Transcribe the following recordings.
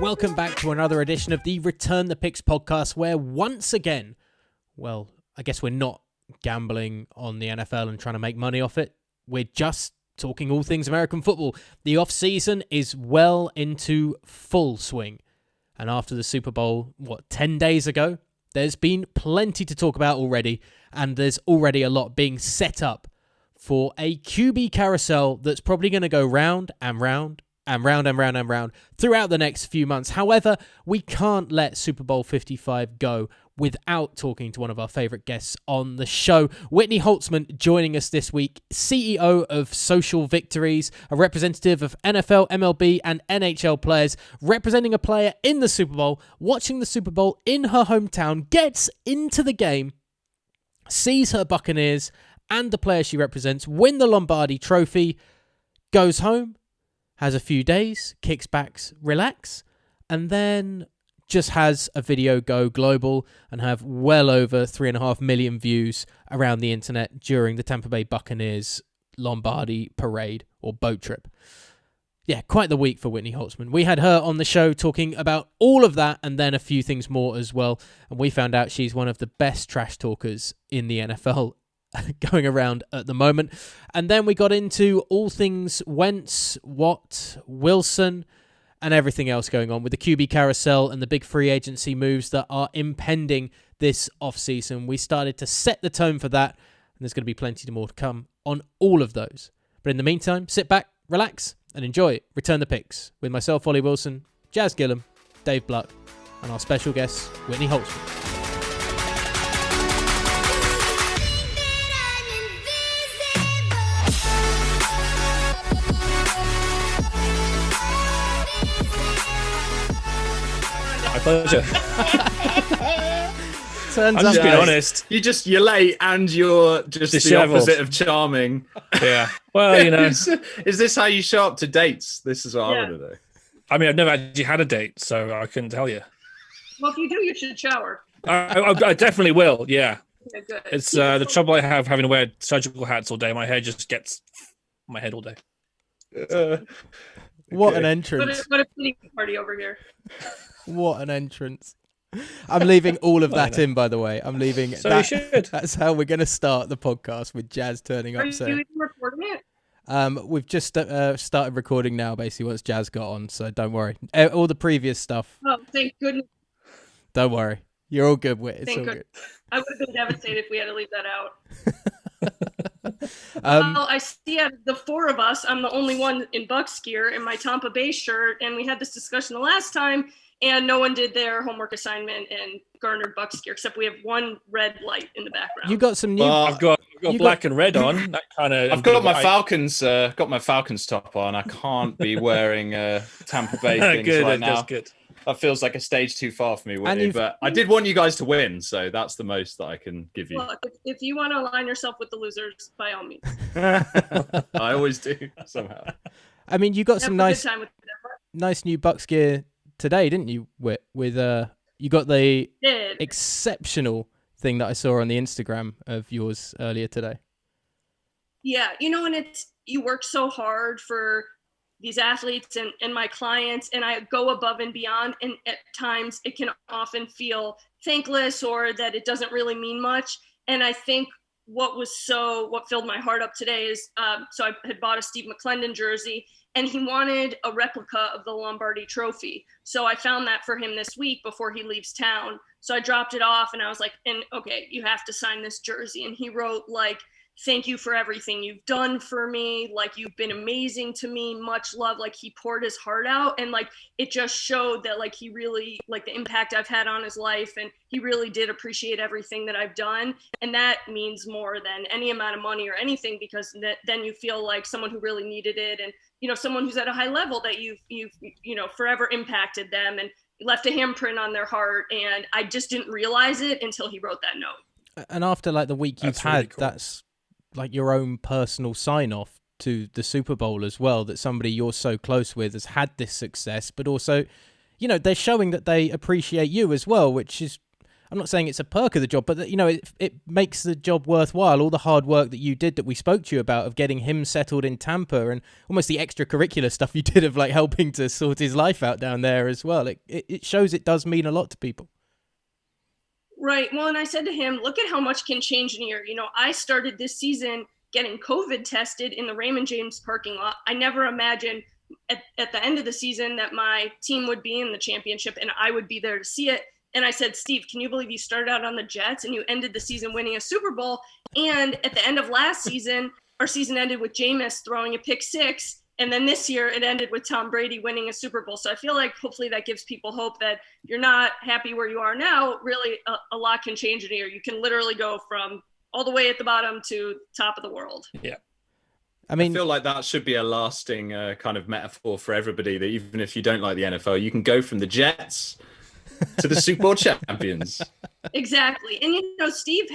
Welcome back to another edition of the Return the Picks podcast, where once again, well, I guess we're not gambling on the NFL and trying to make money off it. We're just talking all things American football. The offseason is well into full swing. And after the Super Bowl, 10 days ago, there's been plenty to talk about already. And there's already a lot being set up for a QB carousel that's probably going to go round and round and round and round and round throughout the next few months. However, we can't let Super Bowl 55 go without talking to one of our favourite guests on the show. Whitney Holtzman joining us this week, CEO of Social Victories, a representative of NFL, MLB and NHL players, representing a player in the Super Bowl, watching the Super Bowl in her hometown, gets into the game, sees her Buccaneers and the player she represents win the Lombardi trophy, goes home, has a few days, kicks back, relax, and then just has a video go global and have well over 3.5 million views around the internet during the Tampa Bay Buccaneers Lombardi parade or boat trip. Yeah, quite the week for Whitney Holtzman. We had her on the show talking about all of that and then a few things more as well. And we found out she's one of the best trash talkers in the NFL going around at the moment. And then we got into all things Wentz, Watt, Wilson, and everything else going on with the QB carousel and the big free agency moves that are impending this offseason. We started to set the tone for that, and there's going to be plenty more to come on all of those. But in the meantime, sit back, relax, and enjoy Return the Picks with myself, Ollie Wilson, Jazz Gillum, Dave Bluck, and our special guest, Whitney Holtzman. Pleasure. I'm just being honest. You're late and you're just disheveled. The opposite of charming. Yeah. Well, you know. Is this how you show up to dates? This is what I want to do. I mean, I've never actually had a date, so I couldn't tell you. Well, if you do, you should shower. I definitely will, yeah. Okay, good. It's the trouble I have having to wear surgical hats all day. My hair just gets on my head all day. What an entrance. What a pity party over here. What an entrance. I'm leaving all of that in, by the way. I'm leaving so that. You should. That's how we're going to start the podcast, with Jazz turning up. Are you even recording it? We've just started recording now, basically, once Jazz got on, so don't worry. All the previous stuff. Oh, thank goodness. Don't worry. You're all good, Whit. It's Thank all goodness. good. I would have been devastated if we had to leave that out. Well, I see out of the four of us, I'm the only one in Bucks gear in my Tampa Bay shirt, and we had this discussion the last time, and no one did their homework assignment and garnered Bucks gear, except we have one red light in the background. You got some new. I've got black and red on. That kind of. I've got my Falcons. Got my Falcons top on. I can't be wearing Tampa Bay things good, right now. That's good. That feels like a stage too far for me, Whitney. But I did want you guys to win, so that's the most that I can give you. Well, if you want to align yourself with the losers, by all means. I always do somehow. I mean, you got some nice new Bucks gear today, didn't you? With you got the exceptional thing that I saw on the Instagram of yours earlier today. Yeah, and you work so hard for these athletes and my clients, and I go above and beyond, and at times it can often feel thankless or that it doesn't really mean much. And I think what filled my heart up today is so I had bought a Steve McClendon jersey, and he wanted a replica of the Lombardi trophy. So I found that for him this week before he leaves town. So I dropped it off, and I was like, okay, you have to sign this jersey. And he wrote, like, thank you for everything you've done for me. Like, you've been amazing to me. Much love. Like, he poured his heart out, and like, it just showed that like he really, like, the impact I've had on his life, and he really did appreciate everything that I've done. And that means more than any amount of money or anything, because then you feel like someone who really needed it, and someone who's at a high level that you've forever impacted them and left a handprint on their heart. And I just didn't realize it until he wrote that note. And after like the week you've had, really cool. That's like your own personal sign off to the Super Bowl as well, that somebody you're so close with has had this success, but also, they're showing that they appreciate you as well, which is I'm not saying it's a perk of the job, but that, you know, it makes the job worthwhile. All the hard work that you did, that we spoke to you about, of getting him settled in Tampa, and almost the extracurricular stuff you did of like helping to sort his life out down there as well. It shows it does mean a lot to people. Right. Well, and I said to him, look at how much can change in a year. You know, I started this season getting COVID tested in the Raymond James parking lot. I never imagined at the end of the season that my team would be in the championship and I would be there to see it. And I said, Steve, can you believe you started out on the Jets and you ended the season winning a Super Bowl? And at the end of last season, our season ended with Jameis throwing a pick 6. And then this year it ended with Tom Brady winning a Super Bowl. So I feel like hopefully that gives people hope that you're not happy where you are now. Really, a lot can change in a year. You can literally go from all the way at the bottom to top of the world. Yeah. I feel like that should be a lasting kind of metaphor for everybody, that even if you don't like the NFL, you can go from the Jets to the Super Bowl champions. Exactly. And, you know, Steve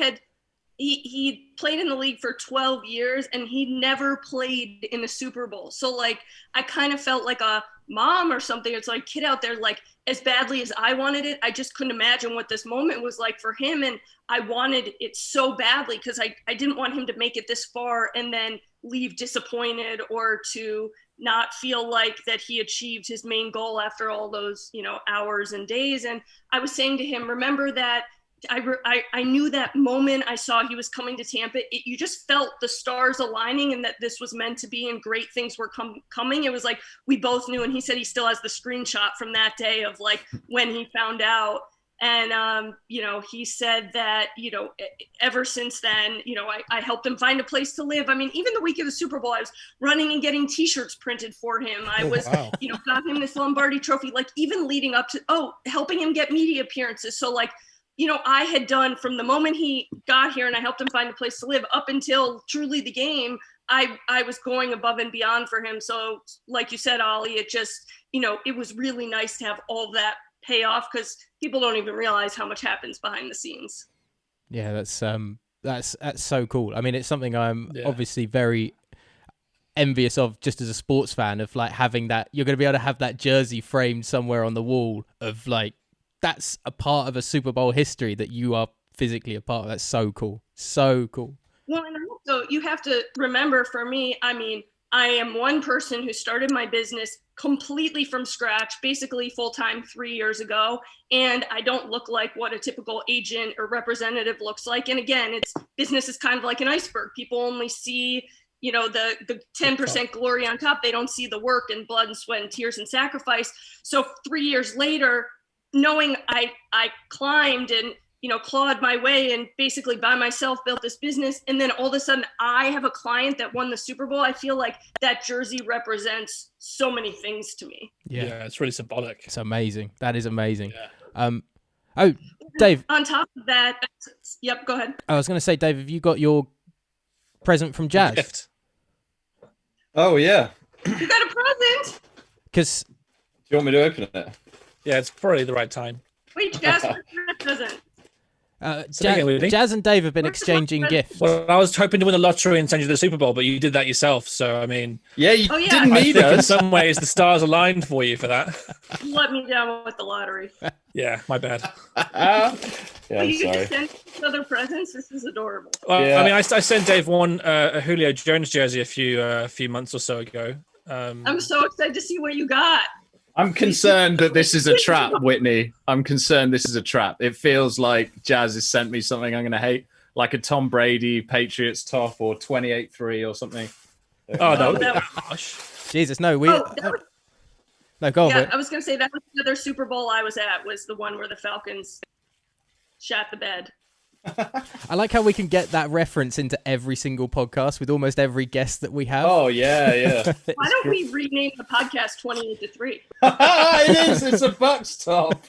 he played in the league for 12 years and he never played in a Super Bowl. So, like, I kind of felt like a mom or something. It's like, kid out there, like, as badly as I wanted it, I just couldn't imagine what this moment was like for him. And I wanted it so badly because I didn't want him to make it this far and then leave disappointed or to not feel like that he achieved his main goal after all those, you know, hours and days. And I was saying to him, remember that I knew that moment I saw he was coming to Tampa, you just felt the stars aligning and that this was meant to be and great things were coming. It was like we both knew. And he said he still has the screenshot from that day of like when he found out. And, you know, he said that, you know, ever since then, you know, I helped him find a place to live. I mean, even the week of the Super Bowl, I was running and getting T-shirts printed for him. I was, you know, got him this Lombardi trophy, like even leading up to, helping him get media appearances. So like, you know, I had done from the moment he got here and I helped him find a place to live up until truly the game, I was going above and beyond for him. So like you said, Ollie, it just, you know, it was really nice to have all that pay off because people don't even realize how much happens behind the scenes. Yeah, that's so cool. I mean, it's something I'm obviously very envious of just as a sports fan, of like having that, you're going to be able to have that jersey framed somewhere on the wall of like, that's a part of a Super Bowl history that you are physically a part of. That's so cool. So cool. Well, and also you have to remember, for me, I mean, I am one person who started my business completely from scratch, basically full-time 3 years ago. And I don't look like what a typical agent or representative looks like. And again, business is kind of like an iceberg. People only see, you know, the 10% glory on top. They don't see the work and blood and sweat and tears and sacrifice. So 3 years later, knowing I climbed and, you know, clawed my way and basically by myself built this business. And then all of a sudden I have a client that won the Super Bowl. I feel like that jersey represents so many things to me. Yeah, it's really symbolic. It's amazing. That is amazing. Yeah. Dave. On top of that, yep, go ahead. I was going to say, Dave, have you got your present from Jazz? Gift. Oh, yeah. You got a present? Because... Do you want me to open it? Yeah, it's probably the right time. Wait, Jazz, what's your present? Jazz and Dave have been exchanging gifts. Well, I was hoping to win the lottery and send you the Super Bowl, but you did that yourself. So, I mean... Yeah, you didn't need us. In some ways, the stars aligned for you for that. You let me down with the lottery. Yeah, my bad. I'm you sorry. just sent each other presents? This is adorable. Well, yeah. I mean, I sent Dave a Julio Jones jersey a few months or so ago. I'm so excited to see what you got. I'm concerned that this is a trap, Whitney. I'm concerned this is a trap. It feels like Jazz has sent me something I'm going to hate, like a Tom Brady Patriots top or 28-3 or something. Oh, no. Gosh. Jesus, no. No, go on. Yeah, I was going to say that was the other Super Bowl I was at, was the one where the Falcons shat the bed. I like how we can get that reference into every single podcast with almost every guest that we have. Oh, yeah. Why don't we rename the podcast 28-3? It is. It's a Bucks top.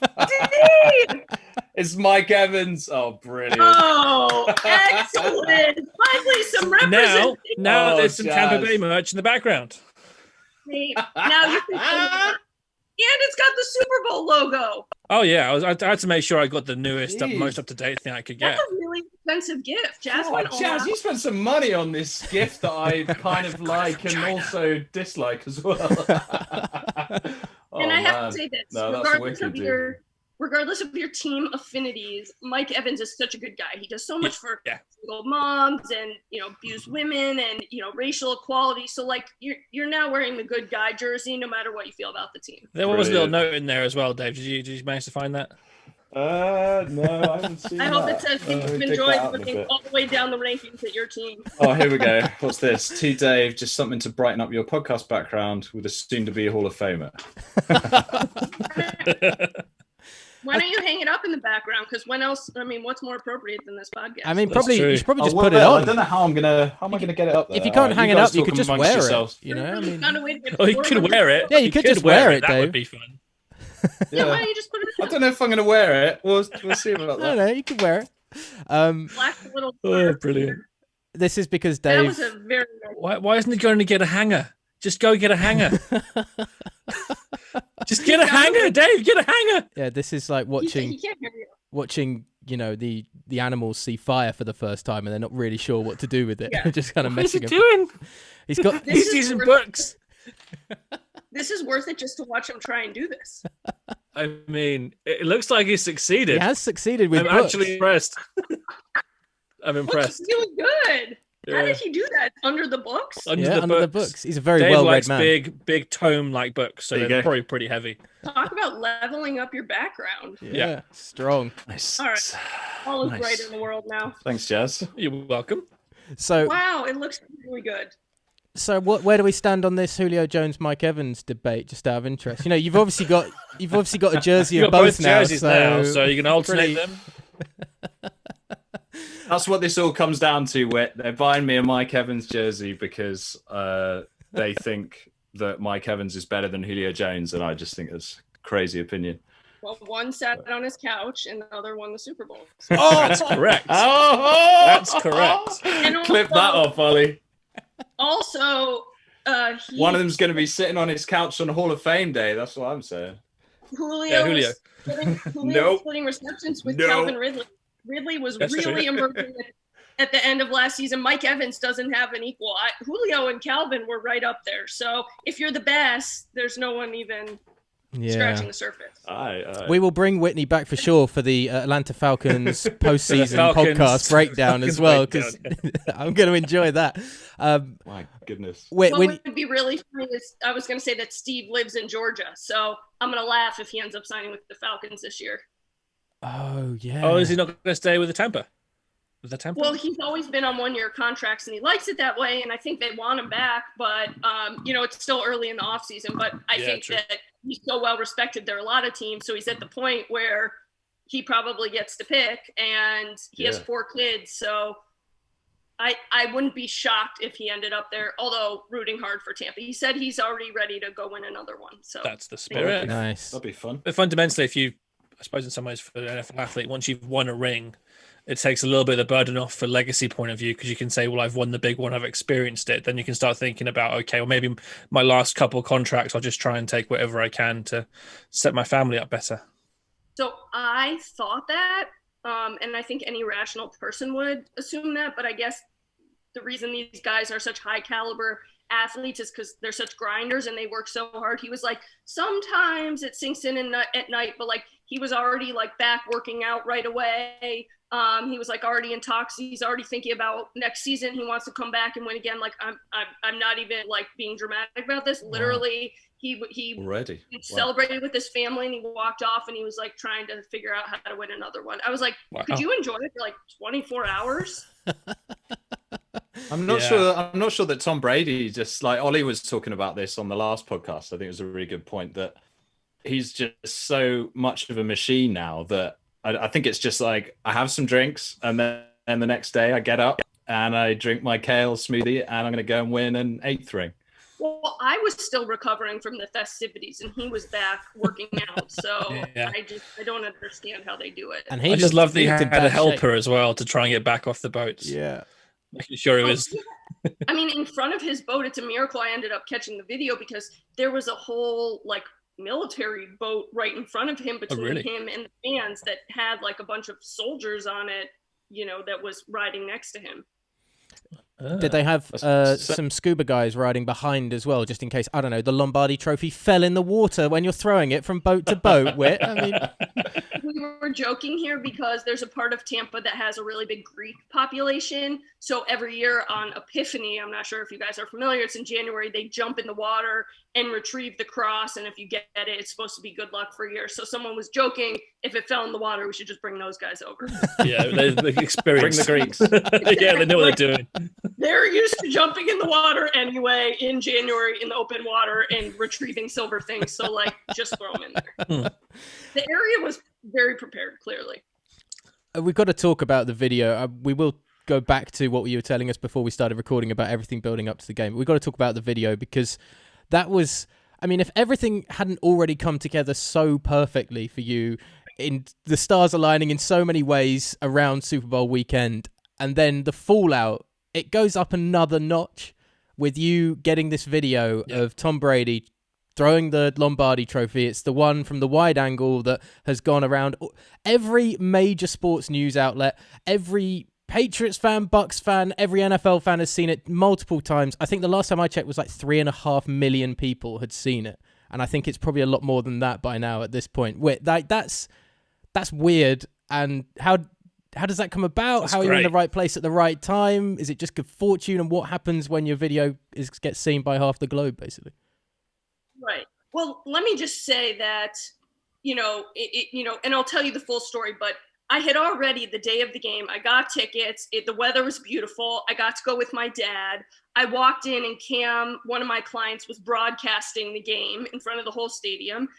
It's Mike Evans. Oh, brilliant. Oh, excellent. Finally, some representation. Now there's some Tampa Bay merch in the background. Now you can... And it's got the Super Bowl logo. Oh, yeah. I had to make sure I got the newest, most up-to-date thing I could get. That's a really expensive gift. Jazz, you spent some money on this gift that I kind of like and also dislike as well. And I have to say this, regardless of regardless of your team affinities, Mike Evans is such a good guy. He does so much for Yeah. single moms and, abused women and, racial equality. So like you're now wearing the good guy jersey, no matter what you feel about the team. There was a little note in there as well, Dave. Did you manage to find that? No, I haven't seen I hope it says you've enjoyed looking bit. all the way down the rankings at your team. Oh, here we go. What's this? To Dave, just something to brighten up your podcast background with a soon-to-be Hall of Famer. Why don't you hang it up in the background? Because when else? I mean, what's more appropriate than this podcast? I mean, That's probably true. you should probably just well, put it on. I don't know how am I gonna get it up there? If you can't hang it guys up, you talk could just amongst wear yourselves. it. I mean, Found a way to get Oh, you could wear it. Yeah, you could just wear it, That Dave. would be fun. Yeah, why don't you just put it I on? don't know if I'm gonna wear it. We'll see about I that. don't know. You could wear it. Black little. Oh, brilliant. This is because That Dave. was a very. Why isn't he going to get a hanger? Just go get a hanger. Just get a hanger, Dave. Get a hanger. Yeah, this is like watching He can't hear you. the animals see fire for the first time and they're not really sure what to do with it. Yeah. They're just kind of What is he messing him. doing? He's got. This He's is using worth- books. This is worth it just to watch him try and do this. I mean, it looks like he's He succeeded. has succeeded with I'm books. actually impressed. I'm Looks impressed. really good. How Yeah. did he do that? Under the books? Under Yeah, the under the books. books. He's a very Dave well-read likes man. big tome-like books, so There you they're go. probably pretty heavy. Talk about leveling up your background. Yeah, strong. Nice. All right. All is Nice. bright in the world now. Thanks, Jazz. You're welcome. So, Wow, it looks really good. where do we stand on this Julio Jones, Mike Evans debate? Just out of interest, you've obviously got a jersey You've of got both both jerseys now, so so you can alternate pretty- them. That's what this all comes down to, Whit. They're buying me a Mike Evans jersey because they think that Mike Evans is better than Julio Jones, and I just think that's a crazy opinion. Well, one sat on his couch and the other won the Super Bowl. Oh, That's correct. Oh, That's correct. And Clip that off, Ollie. Also, One of them's going to be sitting on his couch on Hall of Fame day. That's what I'm saying. Julio. Julio. Was Nope. splitting receptions with Nope. Calvin Ridley. Ridley was That's really true. emerging at the end of last season. Mike Evans doesn't have an equal. Julio and Calvin were right up there. So if you're the best, there's no one even scratching the surface. Aye. We will bring Whitney back for sure for the Atlanta Falcons postseason Falcons- podcast breakdown as Falcons well, breakdown, because I'm going to enjoy that. My goodness. What would be really funny is I was going to say that Steve lives in Georgia, so I'm going to laugh if he ends up signing with the Falcons this year. Oh yeah. Oh, is he not going to stay with the Tampa? With the Tampa? Well, he's always been on one-year contracts, and he likes it that way, and I think they want him back. But, it's still early in the offseason, but I think true. that he's so well-respected. There are a lot of teams, so he's at the point where he probably gets to pick, and he has 4 kids, so I wouldn't be shocked if he ended up there, although rooting hard for Tampa. He said he's already ready to go win another one. So That's the spirit. Nice. That'd be fun. But fundamentally, I suppose in some ways for an NFL athlete, once you've won a ring, it takes a little bit of the burden off for legacy point of view, because you can say, well, I've won the big one, I've experienced it. Then you can start thinking about, okay, well, maybe my last couple of contracts, I'll just try and take whatever I can to set my family up better. So I thought that, and I think any rational person would assume that, but I guess the reason these guys are such high caliber athletes is because they're such grinders and they work so hard. He was like, sometimes it sinks in at night, but like he was already like back working out right away. He was like already in talks. He's already thinking about next season. He wants to come back and win again. Like I'm not even like being dramatic about this. Literally, he Already celebrated with his family and he walked off and he was like trying to figure out how to win another one. I was like, Wow. could you enjoy it for like 24 hours? I'm not Yeah. sure. I'm not sure that Tom Brady, just like Ollie was talking about this on the last podcast, I think it was a really good point, that he's just so much of a machine now that I think it's just like I have some drinks and then the next day I get up and I drink my kale smoothie and I'm going to go and win an 8th ring. Well, I was still recovering from the festivities and he was back working out. So Yeah. I don't understand how they do it. And I just looked- love that he looked in had a bad helper shape. as well to try and get back off the boats. Yeah. Making sure it was. I mean, in front of his boat, it's a miracle I ended up catching the video because there was a whole like military boat right in front of him between really? him and the fans that had like a bunch of soldiers on it, that was riding next to him. Did they have That's- some scuba guys riding behind as well, just in case, I don't know, the Lombardi trophy fell in the water when you're throwing it from boat to boat, Whit? I mean, were joking here because there's a part of Tampa that has a really big Greek population. So every year on Epiphany, I'm not sure if you guys are familiar, it's in January, they jump in the water and retrieve the cross. And if you get it, it's supposed to be good luck for a year. So someone was joking, if it fell in the water, we should just bring those guys over. Yeah, they experience. Bring the Greeks. Yeah, they know what they're doing. They're used to jumping in the water anyway in January in the open water and retrieving silver things. So, like, just throw them in there. The area was very prepared, clearly. We've got to talk about the video. We will go back to what you were telling us before we started recording about everything building up to the game. We've got to talk about the video because that was, I mean, if everything hadn't already come together so perfectly for you, in the stars aligning in so many ways around Super Bowl weekend, and then the fallout, it goes up another notch with you getting this video of Tom Brady throwing the Lombardi trophy. It's the one from the wide angle that has gone around every major sports news outlet, every Patriots fan, Bucks fan, every NFL fan has seen it multiple times. I think the last time I checked was like 3.5 million people had seen it. And I think it's probably a lot more than that by now at this point. That's weird. And how does that come about? That's how are you great. in the right place at the right time? Is it just good fortune? And what happens when your video gets seen by half the globe, basically? Right. Well, let me just say that, and I'll tell you the full story, but I had already, the day of the game, I got tickets. The weather was beautiful. I got to go with my dad. I walked in and Cam, one of my clients, was broadcasting the game in front of the whole stadium.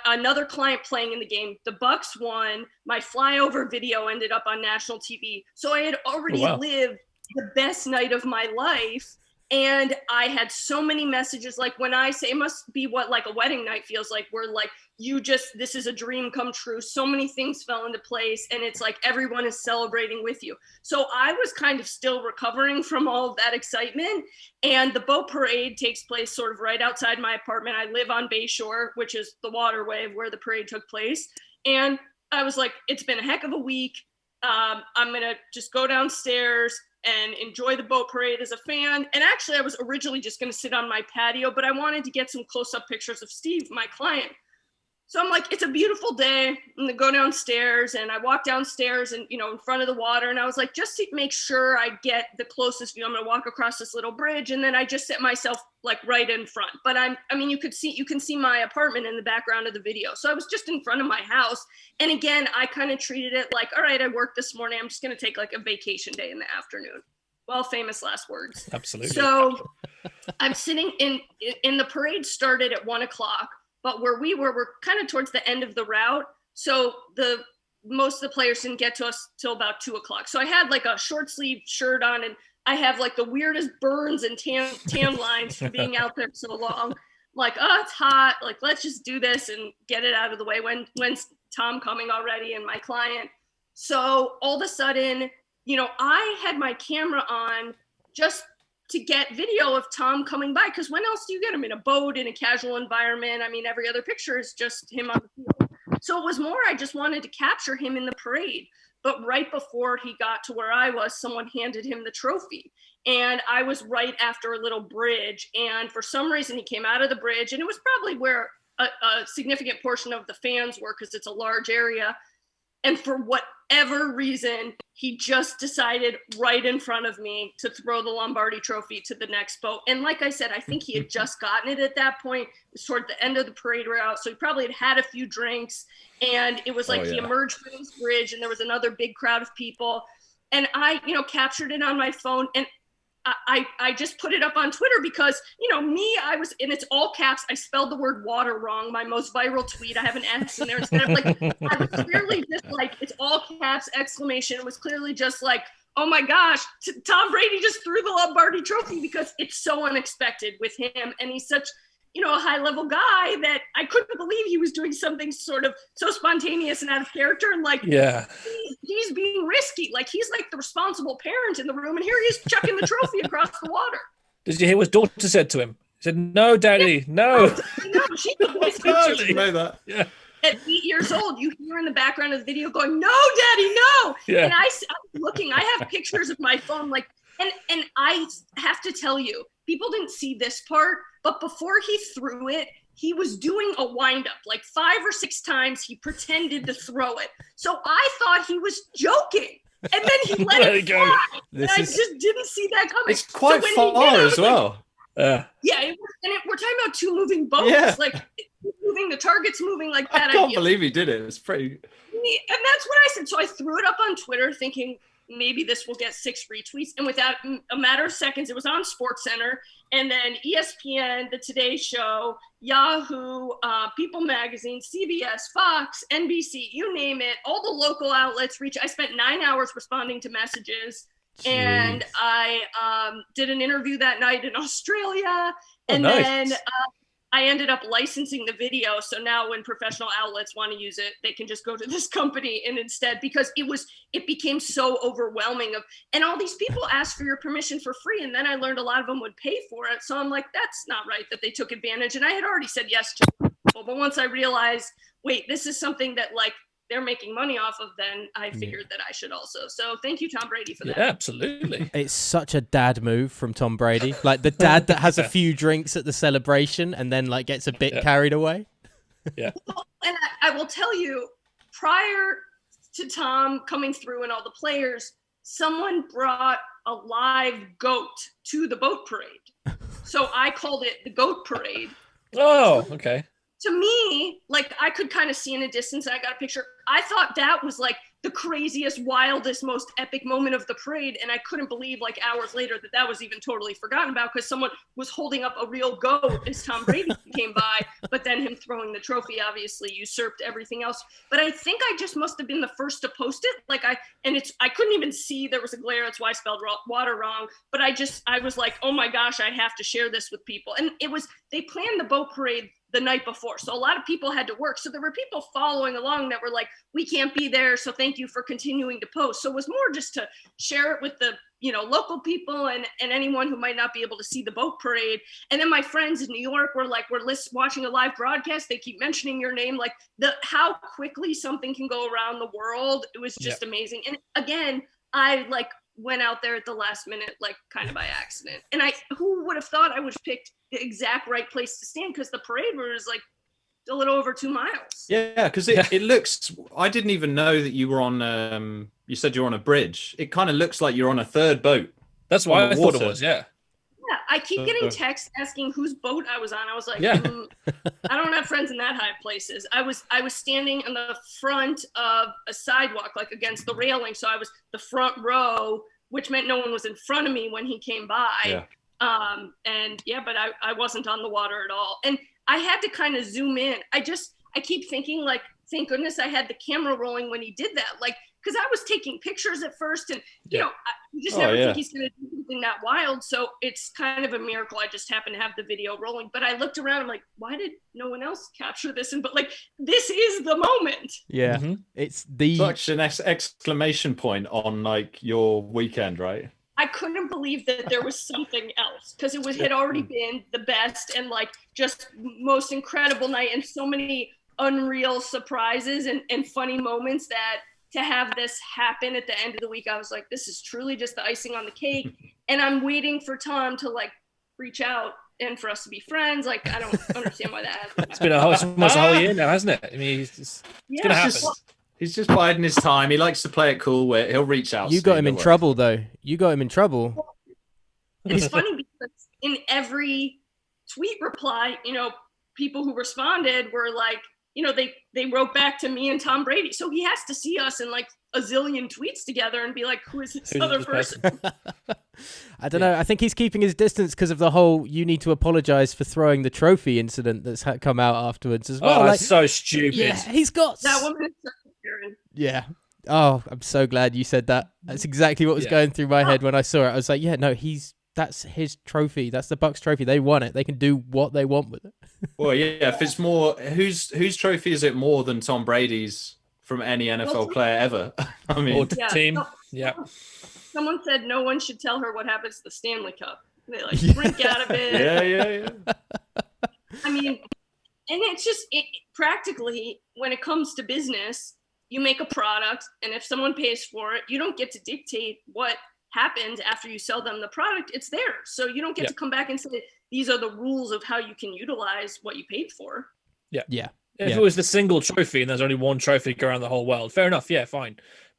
Another client playing in the game. The Bucks won. My flyover video ended up on national TV. So I had already lived the best night of my life. And I had so many messages, like when I say it must be what like a wedding night feels like, we're like, this is a dream come true. So many things fell into place and it's like everyone is celebrating with you. So I was kind of still recovering from all of that excitement. And the boat parade takes place sort of right outside my apartment. I live on Bayshore, which is the waterway of where the parade took place. And I was like, it's been a heck of a week. I'm going to just go downstairs and enjoy the boat parade as a fan. And actually, I was originally just going to sit on my patio, but I wanted to get some close-up pictures of Steve, my client. So I'm like, it's a beautiful day. I'm going to go downstairs. And I walk downstairs and, in front of the water. And I was like, just to make sure I get the closest view, I'm going to walk across this little bridge. And then I just set myself like right in front. But you can see my apartment in the background of the video. So I was just in front of my house. And again, I kind of treated it like, all right, I worked this morning. I'm just going to take like a vacation day in the afternoon. Well, famous last words. Absolutely. So I'm sitting in the parade started at 1:00. But where we we're kind of towards the end of the route. So most of the players didn't get to us till about 2:00. So I had like a short sleeve shirt on and I have like the weirdest burns and tan lines from being out there so long. Like, oh, it's hot. Like, let's just do this and get it out of the way. When's Tom coming already and my client? So all of a sudden, I had my camera on just to get video of Tom coming by, because when else do you get him? In a boat, in a casual environment? I mean, every other picture is just him on the field. So it was more, I just wanted to capture him in the parade. But right before he got to where I was, someone handed him the trophy. And I was right after a little bridge. And for some reason, he came out of the bridge. And it was probably where a significant portion of the fans were, because it's a large area. And for whatever reason, he just decided right in front of me to throw the Lombardi trophy to the next boat. And like I said, I think he had just gotten it at that point. It was toward the end of the parade route. So he probably had a few drinks. And it was like he emerged from this bridge and there was another big crowd of people. And I, captured it on my phone. And I just put it up on Twitter because, I was, and it's all caps. I spelled the word water wrong. My most viral tweet, I have an S in there instead of like, I was clearly just like, it's all caps, exclamation. It was clearly just like, oh my gosh, Tom Brady just threw the Lombardi trophy, because it's so unexpected with him. And he's such, a high level guy that I couldn't believe he was doing something sort of so spontaneous and out of character. And like, he's being risky. Like, he's like the responsible parent in the room. And here he is chucking the trophy across the water. Did you hear what his daughter said to him? He said, "No, Daddy, no." No, she Totally. know that. Yeah. At 8 years old, you hear in the background of the video going, "No, Daddy, no!" Yeah. And I'm looking. I have pictures of my phone, like, and I have to tell you, people didn't see this part, but before he threw it, he was doing a windup like 5 or 6 times. He pretended to throw it. So I thought he was joking. And then he let it fly. And I just didn't see that coming. It's quite far as well. Yeah, we're talking about 2 moving boats. Yeah. Like moving, the target's moving like that. I can't believe he did it. It was pretty. And that's what I said. So I threw it up on Twitter thinking maybe this will get 6 retweets. And without a matter of seconds, it was on SportsCenter. And then ESPN, The Today Show, Yahoo, People Magazine, CBS, Fox, NBC, you name it. All the local outlets reach. I spent 9 hours responding to messages. Jeez. And I did an interview that night in Australia. And then I ended up licensing the video. So now when professional outlets want to use it, they can just go to this company and instead, because it became so overwhelming and all these people asked for your permission for free. And then I learned a lot of them would pay for it. So I'm like, that's not right that they took advantage. And I had already said yes to people. But once I realized, wait, this is something that like they're making money off of, then I figured that I should also. So thank you, Tom Brady, for that. Yeah, absolutely. It's such a dad move from Tom Brady. Like the dad that has a few drinks at the celebration and then like gets a bit carried away. Yeah. Well, and I will tell you, prior to Tom coming through and all the players, someone brought a live goat to the boat parade. So I called it the goat parade. Oh, okay. To me, like I could kind of see in a distance, I got a picture. I thought that was like the craziest, wildest, most epic moment of the parade. And I couldn't believe like hours later that was even totally forgotten about because someone was holding up a real goat as Tom Brady came by. But then him throwing the trophy obviously usurped everything else. But I think I just must have been the first to post it. I couldn't even see, there was a glare. That's why I spelled water wrong. But I was like, oh my gosh, I have to share this with people. And they planned the boat parade the night before. So a lot of people had to work. So there were people following along that were like, we can't be there. So thank you for continuing to post. So it was more just to share it with the, local people and anyone who might not be able to see the boat parade. And then my friends in New York were like, we're watching a live broadcast. They keep mentioning your name, like how quickly something can go around the world. It was just amazing. And again, I went out there at the last minute, like kind of by accident. And who would have thought I would have picked the exact right place to stand? Because the parade was like a little over 2 miles. Yeah, because it looks, I didn't even know that you were on, you said you're on a bridge. It kind of looks like you're on a third boat. That's why I thought it was, yeah. Yeah, I keep getting texts asking whose boat I was on. I was like, I don't have friends in that high places. I was standing on the front of a sidewalk, like against the railing. So I was the front row, which meant no one was in front of me when he came by. Yeah. But I wasn't on the water at all. And I had to kind of zoom in. I keep thinking like, thank goodness I had the camera rolling when he did that. Like, because I was taking pictures at first and, you just never think he's going to do something that wild. So it's kind of a miracle. I just happened to have the video rolling, but I looked around. I'm like, why did no one else capture this? But this is the moment. Yeah. Mm-hmm. It's such an exclamation point on like your weekend, right? I couldn't believe that there was something else because it had already been the best and like just most incredible night and so many unreal surprises and funny moments that to have this happen at the end of the week, I was like, this is truly just the icing on the cake. And I'm waiting for Tom to reach out and for us to be friends. Like, I don't understand why that hasn't. It's been almost a whole year now, hasn't it? I mean, it's going to happen. He's just biding his time. He likes to play it cool where he'll reach out. You got him in trouble, though. You got him in trouble. It's funny because in every tweet reply, people who responded were like, they wrote back to me and Tom Brady. So he has to see us in like a zillion tweets together and be like, who is this other person? I don't know. I think he's keeping his distance because of the whole you need to apologize for throwing the trophy incident that's come out afterwards as well. Oh, that's so stupid. Yeah, he's got... That woman is so Karen. Yeah. Oh, I'm so glad you said that. That's exactly what was going through my head when I saw it. I was like, yeah, no, that's his trophy. That's the Bucks trophy. They won it. They can do what they want with it. Well, yeah. If it's more, whose trophy is it more than Tom Brady's from any NFL player ever? I mean, team. Someone said no one should tell her what happens to the Stanley Cup. They drink out of it. Yeah. I mean, and it's just practically when it comes to business, you make a product, and if someone pays for it, you don't get to dictate happens after you sell them the product, it's there. So you don't get to come back and say, these are the rules of how you can utilize what you paid for. Yeah. If it was the single trophy and there's only one trophy go around the whole world, fair enough. Yeah, fine.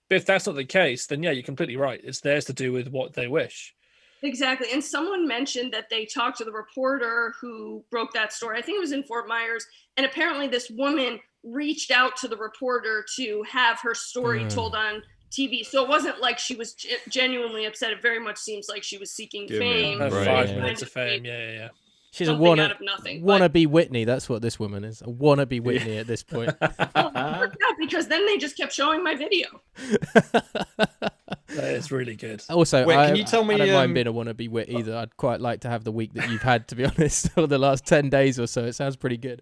But if that's not the case, then yeah, you're completely right. It's theirs to do with what they wish. Exactly. And someone mentioned that they talked to the reporter who broke that story. I think it was in Fort Myers. And apparently this woman reached out to the reporter to have her story told on TV. So it wasn't like she was genuinely upset. It very much seems like she was seeking fame. 5 minutes of fame. Yeah. She's out of nothing. Wannabe Whitney. That's what this woman is. A wannabe Whitney at this point. Well, because then they just kept showing my video. It's really good. Also, Wait, can you tell me, I don't mind being a wannabe Whit either. I'd quite like to have the week that you've had, to be honest, or the last 10 days or so. It sounds pretty good.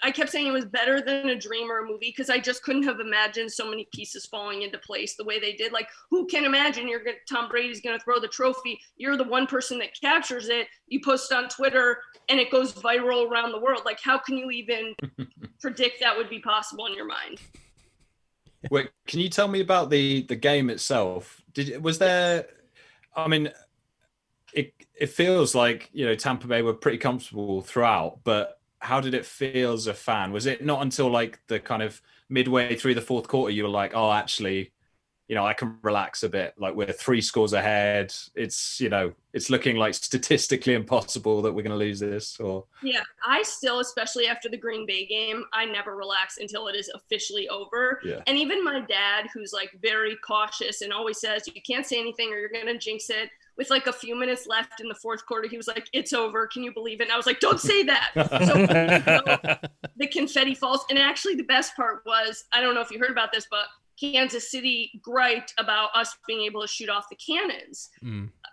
I kept saying it was better than a dream or a movie because I just couldn't have imagined so many pieces falling into place the way they did. Like, who can imagine Tom Brady's going to throw the trophy? You're the one person that captures it. You post it on Twitter and it goes viral around the world. Like, how can you even predict that would be possible in your mind? Wait, can you tell me about the game itself? Was there? I mean, it feels like, you know, Tampa Bay were pretty comfortable throughout, but how did it feel as a fan? Was it not until like the kind of midway through the fourth quarter you were like, oh, actually, you know, I can relax a bit. Like, we're 3 scores ahead. It's, you know, it's looking like statistically impossible that we're going to lose this. Or yeah, I still, especially after the Green Bay game, I never relax until it is officially over. Yeah. And even my dad, who's like very cautious and always says you can't say anything or you're going to jinx it. With like a few minutes left in the fourth quarter, he was like, it's over. Can you believe it? And I was like, don't say that. So the confetti falls. And actually the best part was, I don't know if you heard about this, but Kansas City griped about us being able to shoot off the cannons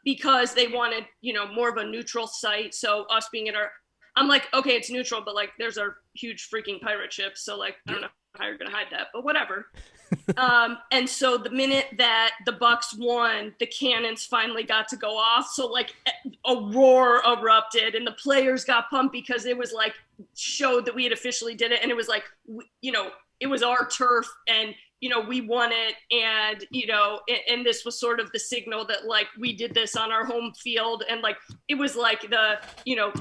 because they wanted, you know, more of a neutral site. So us being at I'm like, okay, it's neutral, but like there's our huge freaking pirate ship. So like, I don't know how you're going to hide that, but whatever. And so the minute that the Bucks won, the cannons finally got to go off. So like a roar erupted and the players got pumped because it was like showed that we had officially did it. And it was like, you know, it was our turf and, you know, we won it. And, you know, and this was sort of the signal that like we did this on our home field. And like, it was like the, you know,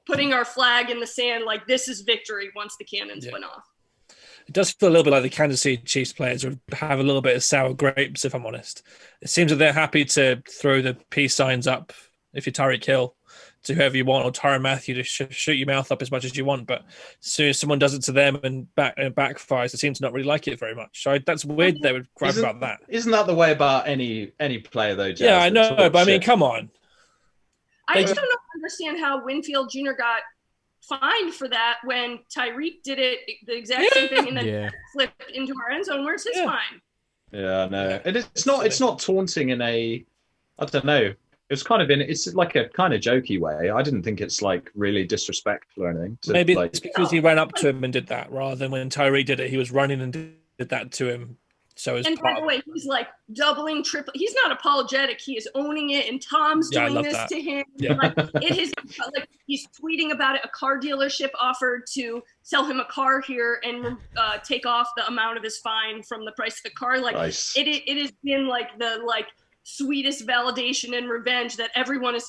putting our flag in the sand, like this is victory once the cannons went off. It does feel a little bit like the Kansas City Chiefs players have a little bit of sour grapes, if I'm honest. It seems that they're happy to throw the peace signs up, if you're Tyreek Hill, to whoever you want, or Tyrann Mathieu to shoot your mouth up as much as you want. But as soon as someone does it to them and backfires, they seem to not really like it very much. So that's weird they would gripe about that. Isn't that the way about any player, though, Jazz? Yeah, I know, but I mean, come on. I just don't understand how Winfield Jr. got fined for that when Tyreek did it the exact same thing and then flipped into our end zone. Where's his fine? Yeah, no. And it's not taunting in a, I don't know. It's kind of it's like a kind of jokey way. I didn't think it's like really disrespectful or anything. Maybe it's because he ran up to him and did that rather than when Tyreek did it, he was running and did that to him. So and by the way, he's like doubling, triple. He's not apologetic. He is owning it, and Tom's doing this to him. Yeah. Like like he's tweeting about it. A car dealership offered to sell him a car here and take off the amount of his fine from the price of the car. Like nice. It has been like the sweetest validation and revenge that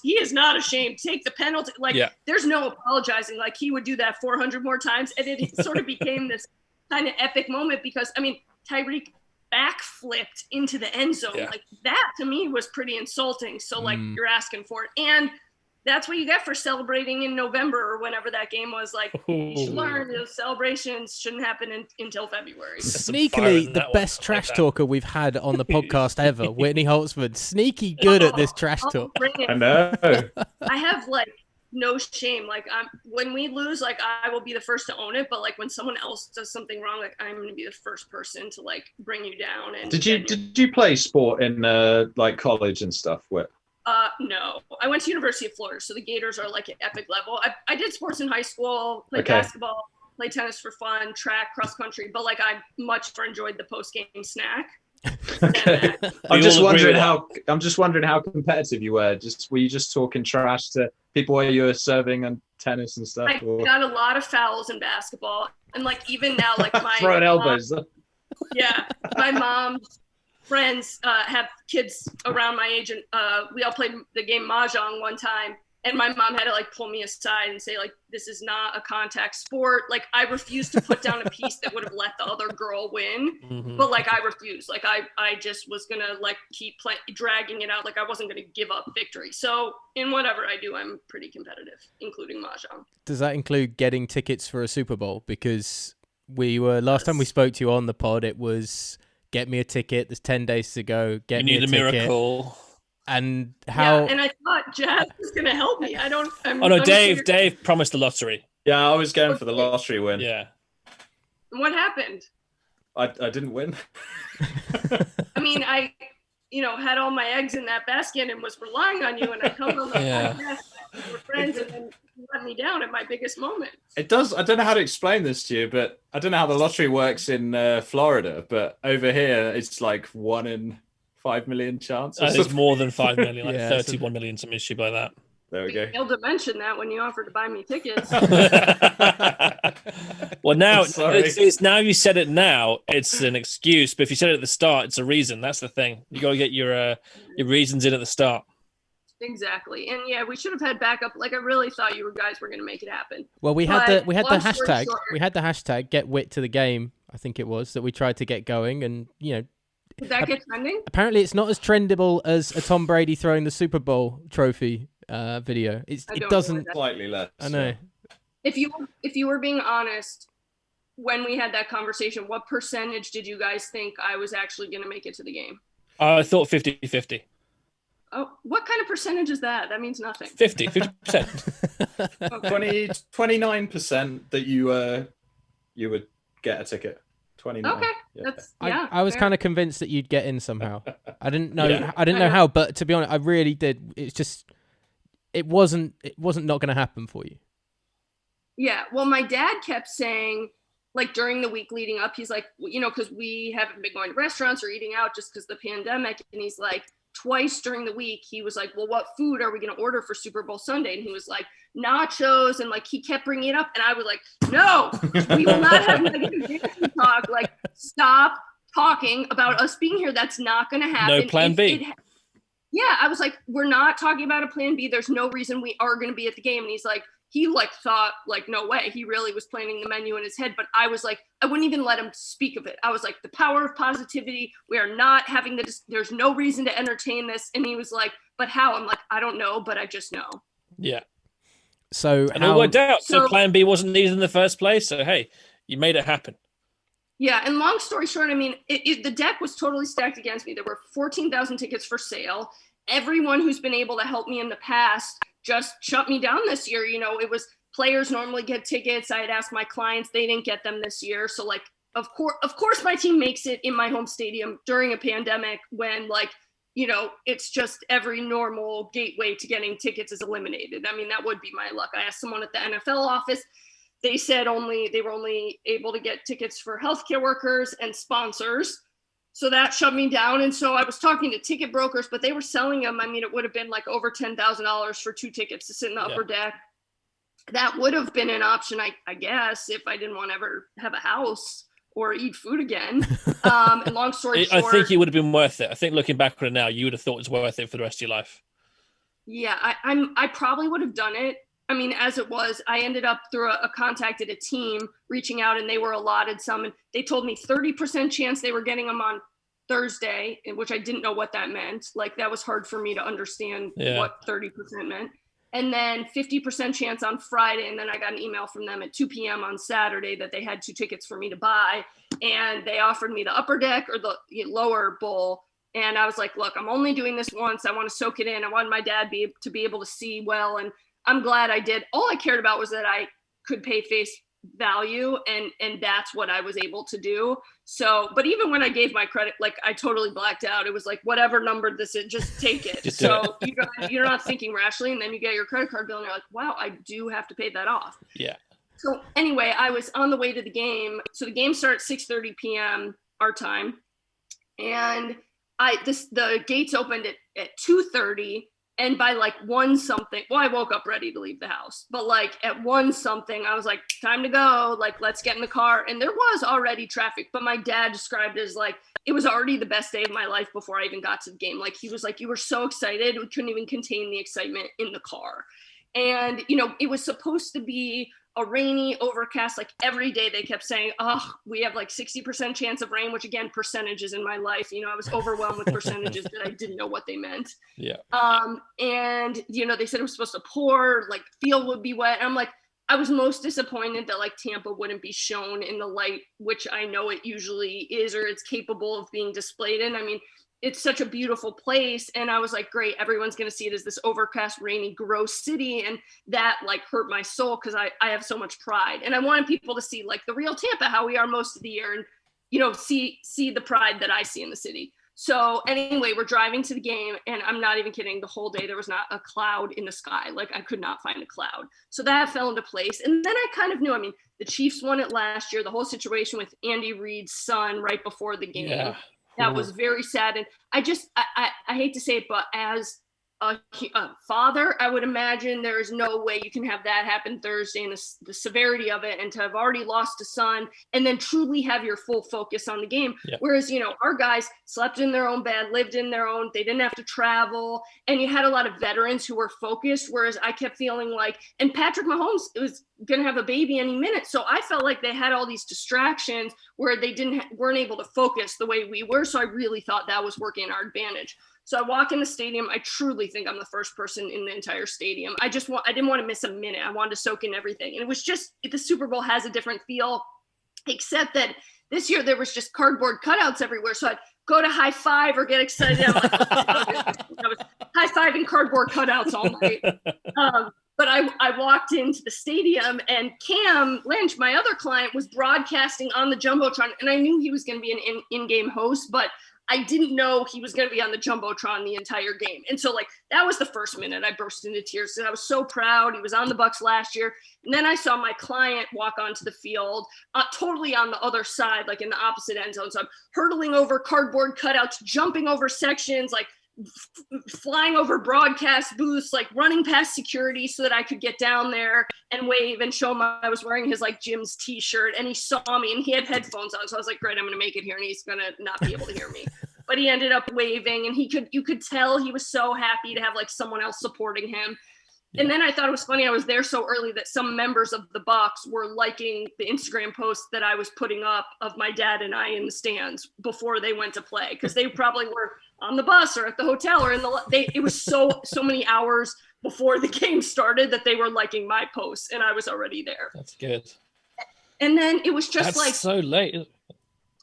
he is not ashamed. Take the penalty. There's no apologizing. Like he would do that 400 more times, and it sort of became this kind of epic moment because I mean Tyreek backflipped into the end zone. Like that to me was pretty insulting. So like you're asking for it. And that's what you get for celebrating in November or whenever that game was. Like you should learn those celebrations shouldn't happen until February. Sneakily, the best trash talker we've had on the podcast ever, Whitney Holtzman. Sneaky good at this trash talk. I know. I have no shame. Like when we lose, like I will be the first to own it. But like when someone else does something wrong, like I'm going to be the first person to like bring you down. And did you play sport in like college and stuff? No, I went to University of Florida, so the Gators are like at epic level. I did sports in high school, played basketball, played tennis for fun, track, cross country. But like I much more enjoyed the post game snack. Okay. I'm just wondering how competitive you were. Were you just talking trash to people while you were serving and tennis and stuff? I got a lot of fouls in basketball, and like even now, like my throwing elbows. Yeah, my mom's friends have kids around my age, and we all played the game Mahjong one time. And my mom had to like pull me aside and say, like, this is not a contact sport. Like, I refused to put down a piece that would have let the other girl win. Mm-hmm. But like, I refused. Like, I just was gonna like keep dragging it out. Like, I wasn't gonna give up victory. So in whatever I do, I'm pretty competitive, including Mahjong. Does that include getting tickets for a Super Bowl? Because last time we spoke to you on the pod, it was get me a ticket. There's 10 days to go. Get me a ticket. Miracle. And how? Yeah, and I thought Jazz was going to help me. Dave promised the lottery. Yeah, I was going for the lottery win. Yeah. What happened? I didn't win. I mean, I had all my eggs in that basket and was relying on you, and I come on the podcast, we were friends, and then you let me down at my biggest moment. It does. I don't know how to explain this to you, but I don't know how the lottery works in Florida, but over here it's like 1 in 5 million chance. It's more than 5 million, like Yeah, 31 million, some issue by that. There we go. Failed to mention that when you offered to buy me tickets. Well, now Sorry. it's now you said it now, it's an excuse. But if you said it at the start, it's a reason. That's the thing. You got to get your reasons in at the start. Exactly. And yeah, we should have had backup. Like, I really thought you guys were going to make it happen. Well, we had the long story hashtag. short- We had the hashtag get Whit to the game. I think it was that we tried to get going, and Did that get trending? apparently it's not as trendable as a Tom Brady throwing the Super Bowl trophy video. It don't know doesn't. what that- Slightly less. I know. If you were being honest, when we had that conversation, what percentage did you guys think I was actually going to make it to the game? I thought 50-50. Oh, what kind of percentage is that? That means nothing. 50%. 29% that you would get a ticket. 29. Okay, Yeah. that's I was fair. kind of convinced that you'd get in somehow. I didn't know. Yeah. I didn't know how, but to be honest, I really did. It's just, it wasn't not going to happen for you. Yeah, well, my dad kept saying, like, during the week leading up, he's like, because we haven't been going to restaurants or eating out just because of the pandemic. And he's like, twice during the week, he was like, well, what food are we going to order for Super Bowl Sunday? And he was like, nachos. And like, he kept bringing it up. And I was like, no, we will not have negative dancing talk. Like, stop talking about us being here. That's not going to happen. No plan B. Yeah, I was like, we're not talking about a plan B. There's no reason we are going to be at the game. And he's like, he like thought like, no way. He really was planning the menu in his head. But I was like, I wouldn't even let him speak of it. I was like, the power of positivity. We are not having there's no reason to entertain this. And he was like, but how? I'm like, I don't know, but I just know. Yeah. So And it worked out. So plan B wasn't needed in the first place. So, hey, you made it happen. Yeah, and long story short, I mean, the deck was totally stacked against me. There were 14,000 tickets for sale. Everyone who's been able to help me in the past just shut me down this year. It was players normally get tickets. I had asked my clients, they didn't get them this year. So like, of course my team makes it in my home stadium during a pandemic when like, it's just every normal gateway to getting tickets is eliminated. I mean, that would be my luck. I asked someone at the NFL office. They said they were only able to get tickets for healthcare workers and sponsors. So that shut me down. And so I was talking to ticket brokers, but they were selling them. I mean, it would have been like over $10,000 for 2 tickets to sit in the upper deck. That would have been an option, I guess, if I didn't want to ever have a house or eat food again. And long story short, I think it would have been worth it. I think looking back on it now, you would have thought it was worth it for the rest of your life. Yeah, I probably would have done it. I mean, as it was, I ended up through a contacted a team reaching out, and they were allotted some, and they told me 30% chance they were getting them on Thursday, which I didn't know what that meant. Like, that was hard for me to understand what 30% meant. And then 50% chance on Friday. And then I got an email from them at 2 p.m. on Saturday that they had 2 tickets for me to buy. And they offered me the upper deck or the lower bowl. And I was like, look, I'm only doing this once. I want to soak it in. I wanted my dad to be able to see well. And I'm glad I did. All I cared about was that I could pay face value, and that's what I was able to do. So, but even when I gave my credit, like, I totally blacked out. It was like, whatever number this is, just take it. So you're not thinking rationally, and then you get your credit card bill and you're like, wow, I do have to pay that off. Yeah. So anyway, I was on the way to the game. So the game starts 6:30 p.m. our time, and the gates opened at 2:30. And by like 1 something, well, I woke up ready to leave the house, but like at 1 something, I was like, time to go. Like, let's get in the car. And there was already traffic, but my dad described it as like, it was already the best day of my life before I even got to the game. Like, he was like, you were so excited. We couldn't even contain the excitement in the car. And, you know, it was supposed to be a rainy, overcast, like every day they kept saying, oh, we have like 60% chance of rain, which again, percentages in my life, you know, I was overwhelmed with percentages that I didn't know what they meant. Yeah. And, you know, they said it was supposed to pour, like field would be wet. And I'm like, I was most disappointed that like Tampa wouldn't be shown in the light, which I know it usually is, or it's capable of being displayed in. I mean, it's such a beautiful place. And I was like, great, everyone's going to see it as this overcast, rainy, gross city. And that like hurt my soul because I have so much pride. And I wanted people to see like the real Tampa, how we are most of the year, and, you know, see the pride that I see in the city. So anyway, we're driving to the game, and I'm not even kidding. The whole day, there was not a cloud in the sky. Like, I could not find a cloud. So that fell into place. And then I kind of knew, I mean, the Chiefs won it last year, the whole situation with Andy Reid's son right before the game. Yeah. That was very sad. And I hate to say it, but as a father, I would imagine there is no way you can have that happen Thursday, and the severity of it, and to have already lost a son and then truly have your full focus on the game. Yep. Whereas, you know, our guys slept in their own bed, lived in their own, they didn't have to travel. And you had a lot of veterans who were focused, whereas I kept feeling like, and Patrick Mahomes was going to have a baby any minute. So I felt like they had all these distractions where they weren't able to focus the way we were. So I really thought that was working in our advantage. So I walk in the stadium. I truly think I'm the first person in the entire stadium. I didn't want to miss a minute. I wanted to soak in everything. And it was just, the Super Bowl has a different feel, except that this year there was just cardboard cutouts everywhere. So I'd go to high five or get excited. I'm like, I was high-fiving cardboard cutouts all night. But I walked into the stadium, and Cam Lynch, my other client, was broadcasting on the Jumbotron. And I knew he was going to be an in-game host, but I didn't know he was going to be on the Jumbotron the entire game. And so like, that was the first minute I burst into tears, and I was so proud. He was on the Bucks last year. And then I saw my client walk onto the field, totally on the other side, like in the opposite end zone. So I'm hurtling over cardboard cutouts, jumping over sections, like flying over broadcast booths, like running past security so that I could get down there and wave and show him I was wearing his like Jim's t-shirt, and he saw me and he had headphones on. So I was like, great, I'm going to make it here, and he's going to not be able to hear me. But he ended up waving, and you could tell he was so happy to have like someone else supporting him. Yeah. And then I thought it was funny. I was there so early that some members of the Bucks were liking the Instagram post that I was putting up of my dad and I in the stands before they went to play, because they probably were on the bus or at the hotel or it was so many hours before the game started that they were liking my posts, and I was already there. That's good. And then it was just That's so late.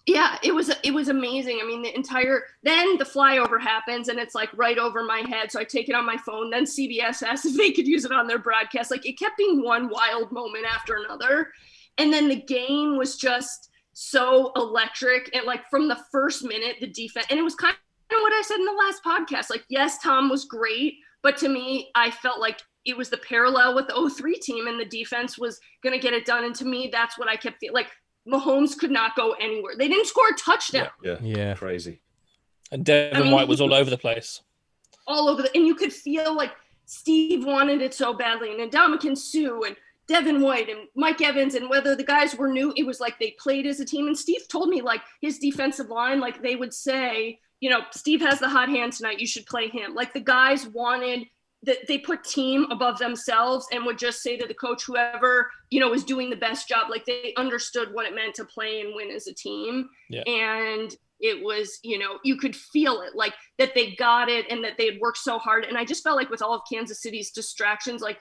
Yeah, it was amazing. I mean, then the flyover happens, and it's like right over my head. So I take it on my phone. Then CBS asked if they could use it on their broadcast. Like, it kept being one wild moment after another. And then the game was just so electric. And like from the first minute, the defense, and it was kind of what I said in the last podcast. Like, yes, Tom was great, but to me, I felt like it was the parallel with the 03 team, and the defense was going to get it done. And to me, that's what I kept feeling like. Mahomes could not go anywhere. They didn't score a touchdown. Yeah. Crazy. And Devin White was all over the place. All over and you could feel like Steve wanted it so badly, and Ndamukong Suh and Devin White and Mike Evans, and whether the guys were new, it was like they played as a team. And Steve told me, like, his defensive line, like they would say, you know, Steve has the hot hand tonight, you should play him. Like, the guys wanted that, they put team above themselves and would just say to the coach, whoever, you know, was doing the best job. Like, they understood what it meant to play and win as a team. Yeah. And it was, you know, you could feel it, like that they got it and that they had worked so hard. And I just felt like with all of Kansas City's distractions, like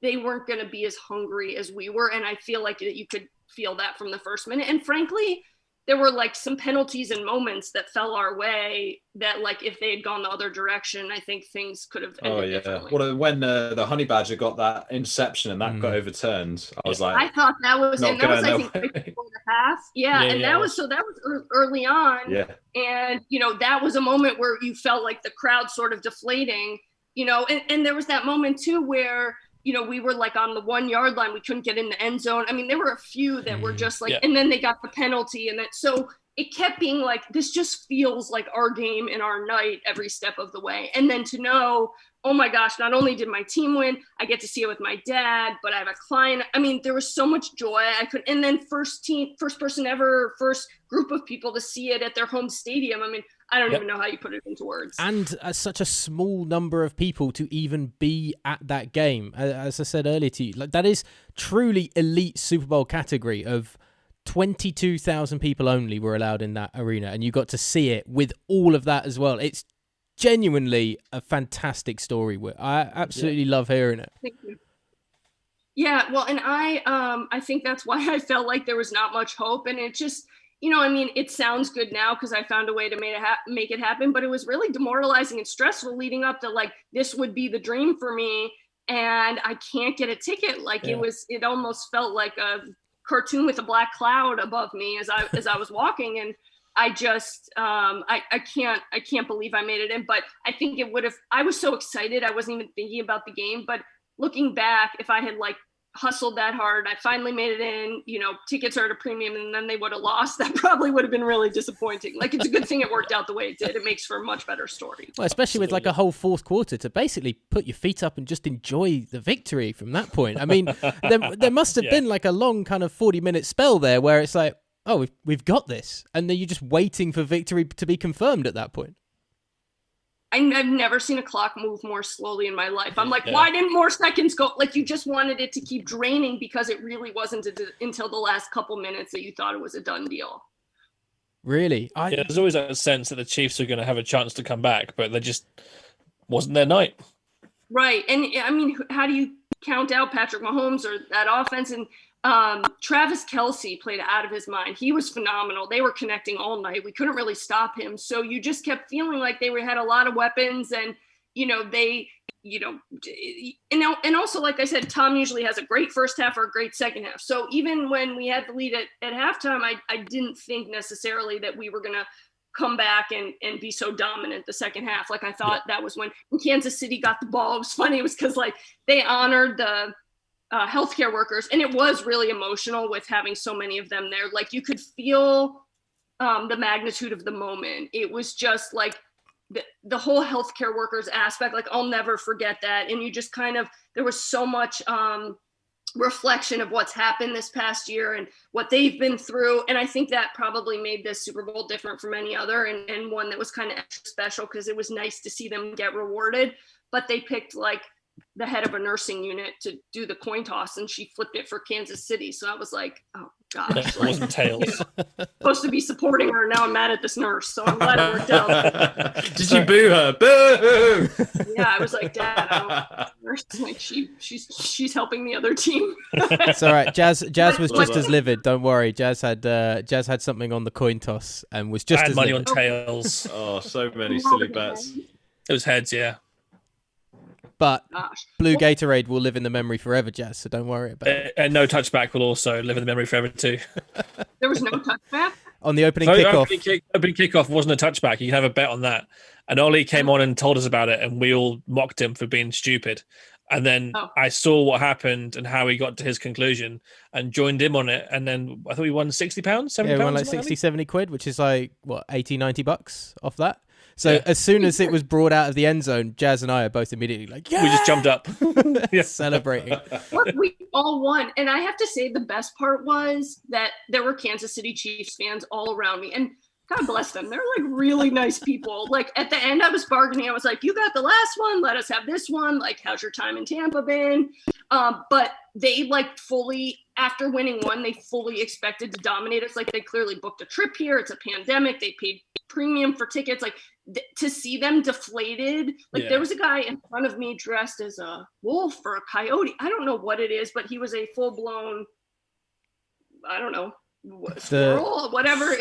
they weren't going to be as hungry as we were. And I feel like you could feel that from the first minute. And frankly, there were like some penalties and moments that fell our way that, like, if they had gone the other direction, I think things could have ended differently. Well, when the Honey Badger got that interception and that got overturned, I was like, I thought that was, and that was, I think, right before the half. That was early on. Yeah. And, you know, that was a moment where you felt like the crowd sort of deflating, you know, and there was that moment too where, you know, we were like on the 1 yard line. We couldn't get in the end zone. I mean, there were a few that were just like, and then they got the penalty. And so it kept being like, this just feels like our game and our night every step of the way. And then to know oh my gosh, not only did my team win, I get to see it with my dad, but I have a client. I mean, there was so much joy. And then first person ever, first group of people to see it at their home stadium. I mean, I don't even know how you put it into words. And such a small number of people to even be at that game. As I said earlier to you, like, that is truly elite Super Bowl category of 22,000 people only were allowed in that arena. And you got to see it with all of that as well. It's genuinely a fantastic story. I absolutely love hearing it. Thank you. Yeah, well, and I think that's why I felt like there was not much hope. And it just, I mean, it sounds good now because I found a way to make it happen, but it was really demoralizing and stressful leading up to, like, this would be the dream for me, and I can't get a ticket. Like, it almost felt like a cartoon with a black cloud above me as I was walking, and I just I can't believe I made it in. But I think it would have. I was so excited, I wasn't even thinking about the game. But looking back, if I had like hustled that hard, I finally made it in, tickets are at a premium, and then they would have lost, that probably would have been really disappointing. Like, it's a good thing it worked out the way it did. It makes for a much better story. Well, especially with like a whole fourth quarter to basically put your feet up and just enjoy the victory from that point. I mean, there must have been like a long kind of 40-minute spell there where it's like, oh, we've got this, and then you're just waiting for victory to be confirmed at that point. I've never seen a clock move more slowly in my life. I'm like, why didn't more seconds go? Like, you just wanted it to keep draining because it really wasn't until the last couple minutes that you thought it was a done deal. Really? There's always that sense that the Chiefs are going to have a chance to come back, but they just wasn't their night. Right. And I mean, how do you count out Patrick Mahomes or that offense? And Travis Kelce played out of his mind. He was phenomenal. They were connecting all night. We couldn't really stop him. So you just kept feeling like they had a lot of weapons, and, and also, like I said, Tom usually has a great first half or a great second half. So even when we had the lead at halftime, I didn't think necessarily that we were going to come back and be so dominant the second half. Like, I thought that was when Kansas City got the ball. It was funny. It was because, like, they honored the healthcare workers, and it was really emotional with having so many of them there. Like, you could feel the magnitude of the moment. It was just like the whole healthcare workers aspect. Like, I'll never forget that. And you just there was so much reflection of what's happened this past year and what they've been through. And I think that probably made this Super Bowl different from any other, and one that was kind of extra special because it was nice to see them get rewarded. But they picked, like, the head of a nursing unit to do the coin toss, and she flipped it for Kansas City. So I was like, oh gosh, it wasn't tails. Supposed to be supporting her. Now I'm mad at this nurse. So I'm glad it worked out. Did you boo her? Boo! Yeah, I was like, Dad, I don't nurse. Like, she's helping the other team. It's all right. Jazz was just as livid. Don't worry. Jazz had something on the coin toss and was just I had as money livid. on tails. Oh, so many silly bets. It was heads, yeah. But Blue Gatorade will live in the memory forever, Jazz, so don't worry about it. And no touchback will also live in the memory forever too. There was no touchback? On the opening kickoff. Opening kickoff wasn't a touchback. You can have a bet on that. And Ollie came on and told us about it, and we all mocked him for being stupid. And then I saw what happened and how he got to his conclusion and joined him on it. And then I thought we won £60, £70. Yeah, we won like 60, 70 quid, which is like, what, 80, 90 bucks off that? So as soon as it was brought out of the end zone, Jazz and I are both immediately like, yeah! We just jumped up. Celebrating. Look, we all won. And I have to say the best part was that there were Kansas City Chiefs fans all around me. And God bless them. They're like really nice people. Like, at the end, I was bargaining. I was like, you got the last one. Let us have this one. Like, how's your time in Tampa been? But they, like, fully, after winning one, they fully expected to dominate us. Like, they clearly booked a trip here. It's a pandemic. They paid premium for tickets. Like, to see them deflated. Like, there was a guy in front of me dressed as a wolf or a coyote. I don't know what it is, but he was a full-blown, I don't know, squirrel, whatever.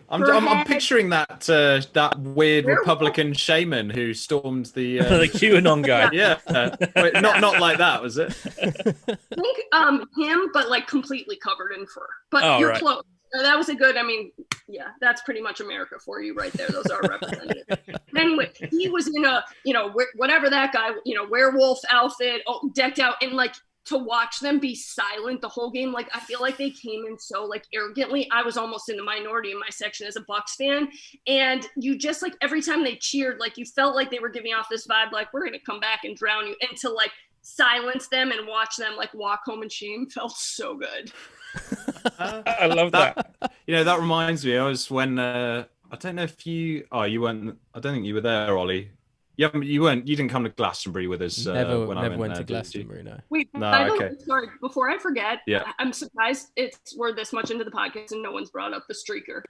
I'm picturing that weird Republican shaman who stormed the the QAnon guy. Yeah, wait, not like that, was it? I think him, but like completely covered in fur. But you're close. That was a good. I mean, yeah, that's pretty much America for you right there. Those are representative. Anyway, he was in a whatever that guy werewolf outfit, decked out, and like to watch them be silent the whole game. Like, I feel like they came in so like arrogantly. I was almost in the minority in my section as a Bucks fan. And you just like, every time they cheered, like you felt like they were giving off this vibe, like we're going to come back and drown you, and to like silence them and watch them like walk home in shame felt so good. I love that. That reminds me. I was when, I don't know if you weren't, I don't think you were there, Ollie. You didn't come to Glastonbury with us. Never when I went there, to Glastonbury, no. Wait, No, by the okay. way, sorry, before I forget, Yeah. I'm surprised we're this much into the podcast and no one's brought up the streaker.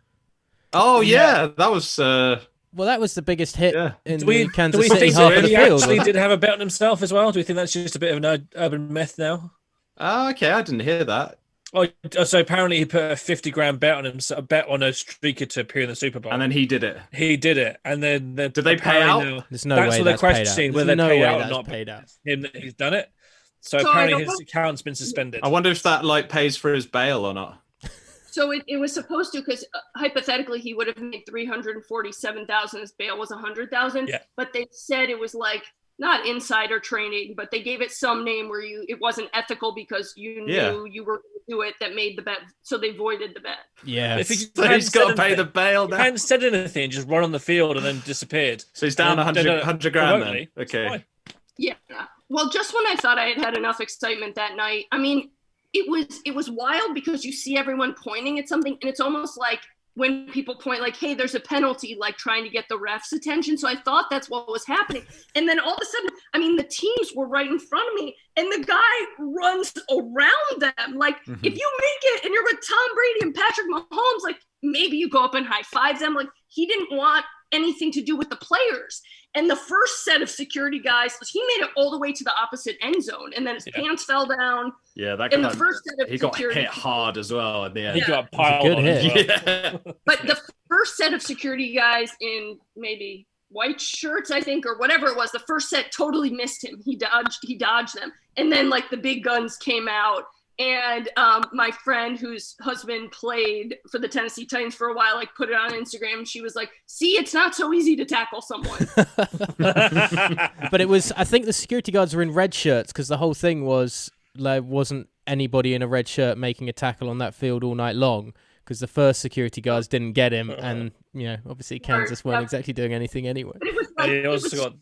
Oh yeah, that was. Well, that was the biggest hit in Do we the Kansas think City half of the he field. actually did have a bet on himself as well? Do we think that's just a bit of an urban myth now? Okay, I didn't hear that. Oh, so apparently he put a $50,000 bet on a streaker to appear in the Super Bowl, And then he did it. he did it. And then Did they pay out? There's no that's way what that's they're paid out. questioning, There's whether no they pay way out or that's not. paid out. Him that he's done it. So So apparently I his don't know- account's been suspended. I wonder if that like pays for his bail or not. So it was supposed to, because hypothetically he would have made $347,000. His bail was $100,000. Yeah. But they said it was like not insider trading, but they gave it some name where it wasn't ethical because you knew you were going to do it that made the bet. So they voided the bet. Yeah. If he So hadn't he's got to said pay the anything- bail He now. hadn't said anything, just run on the field and then disappeared. So he's down And then- 100 grand then. remotely, it's Okay. fine. Yeah. Well, just when I thought I had enough excitement that night, I mean, it was wild because you see everyone pointing at something, and it's almost like when people point like, hey, there's a penalty, like trying to get the ref's attention. So I thought that's what was happening. And then all of a sudden, I mean, the teams were right in front of me and the guy runs around them. Like if you make it and you're with Tom Brady and Patrick Mahomes, like maybe you go up and high five them. Like he didn't want anything to do with the players. And the first set of security guys, he made it all the way to the opposite end zone. And then his pants fell down. Yeah, that And guy. the first set of He got security hit hard as well at the end. He got a piled good on as hit. well. Yeah. But the first set of security guys in maybe white shirts, I think, or whatever it was, the first set totally missed him. He dodged them. And then like the big guns came out. And my friend whose husband played for the Tennessee Titans for a while, like put it on Instagram. She was like, see, it's not so easy to tackle someone. But it was, I think the security guards were in red shirts because the whole thing was there wasn't anybody in a red shirt making a tackle on that field all night long because the first security guards didn't get him. And, obviously Kansas weren't exactly doing anything anyway. But it was And like, he also got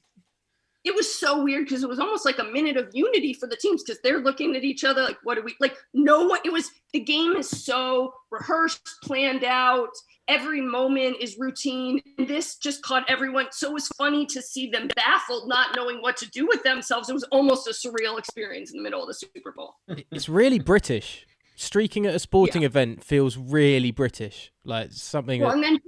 it was so weird because it was almost like a minute of unity for the teams because they're looking at each other like, what do we like? No one. It was the game is so rehearsed, planned out. Every moment is routine. And this just caught everyone. So it was funny to see them baffled, not knowing what to do with themselves. It was almost a surreal experience in the middle of the Super Bowl. It's really British. Streaking at a sporting event feels really British. Like something. Well, and then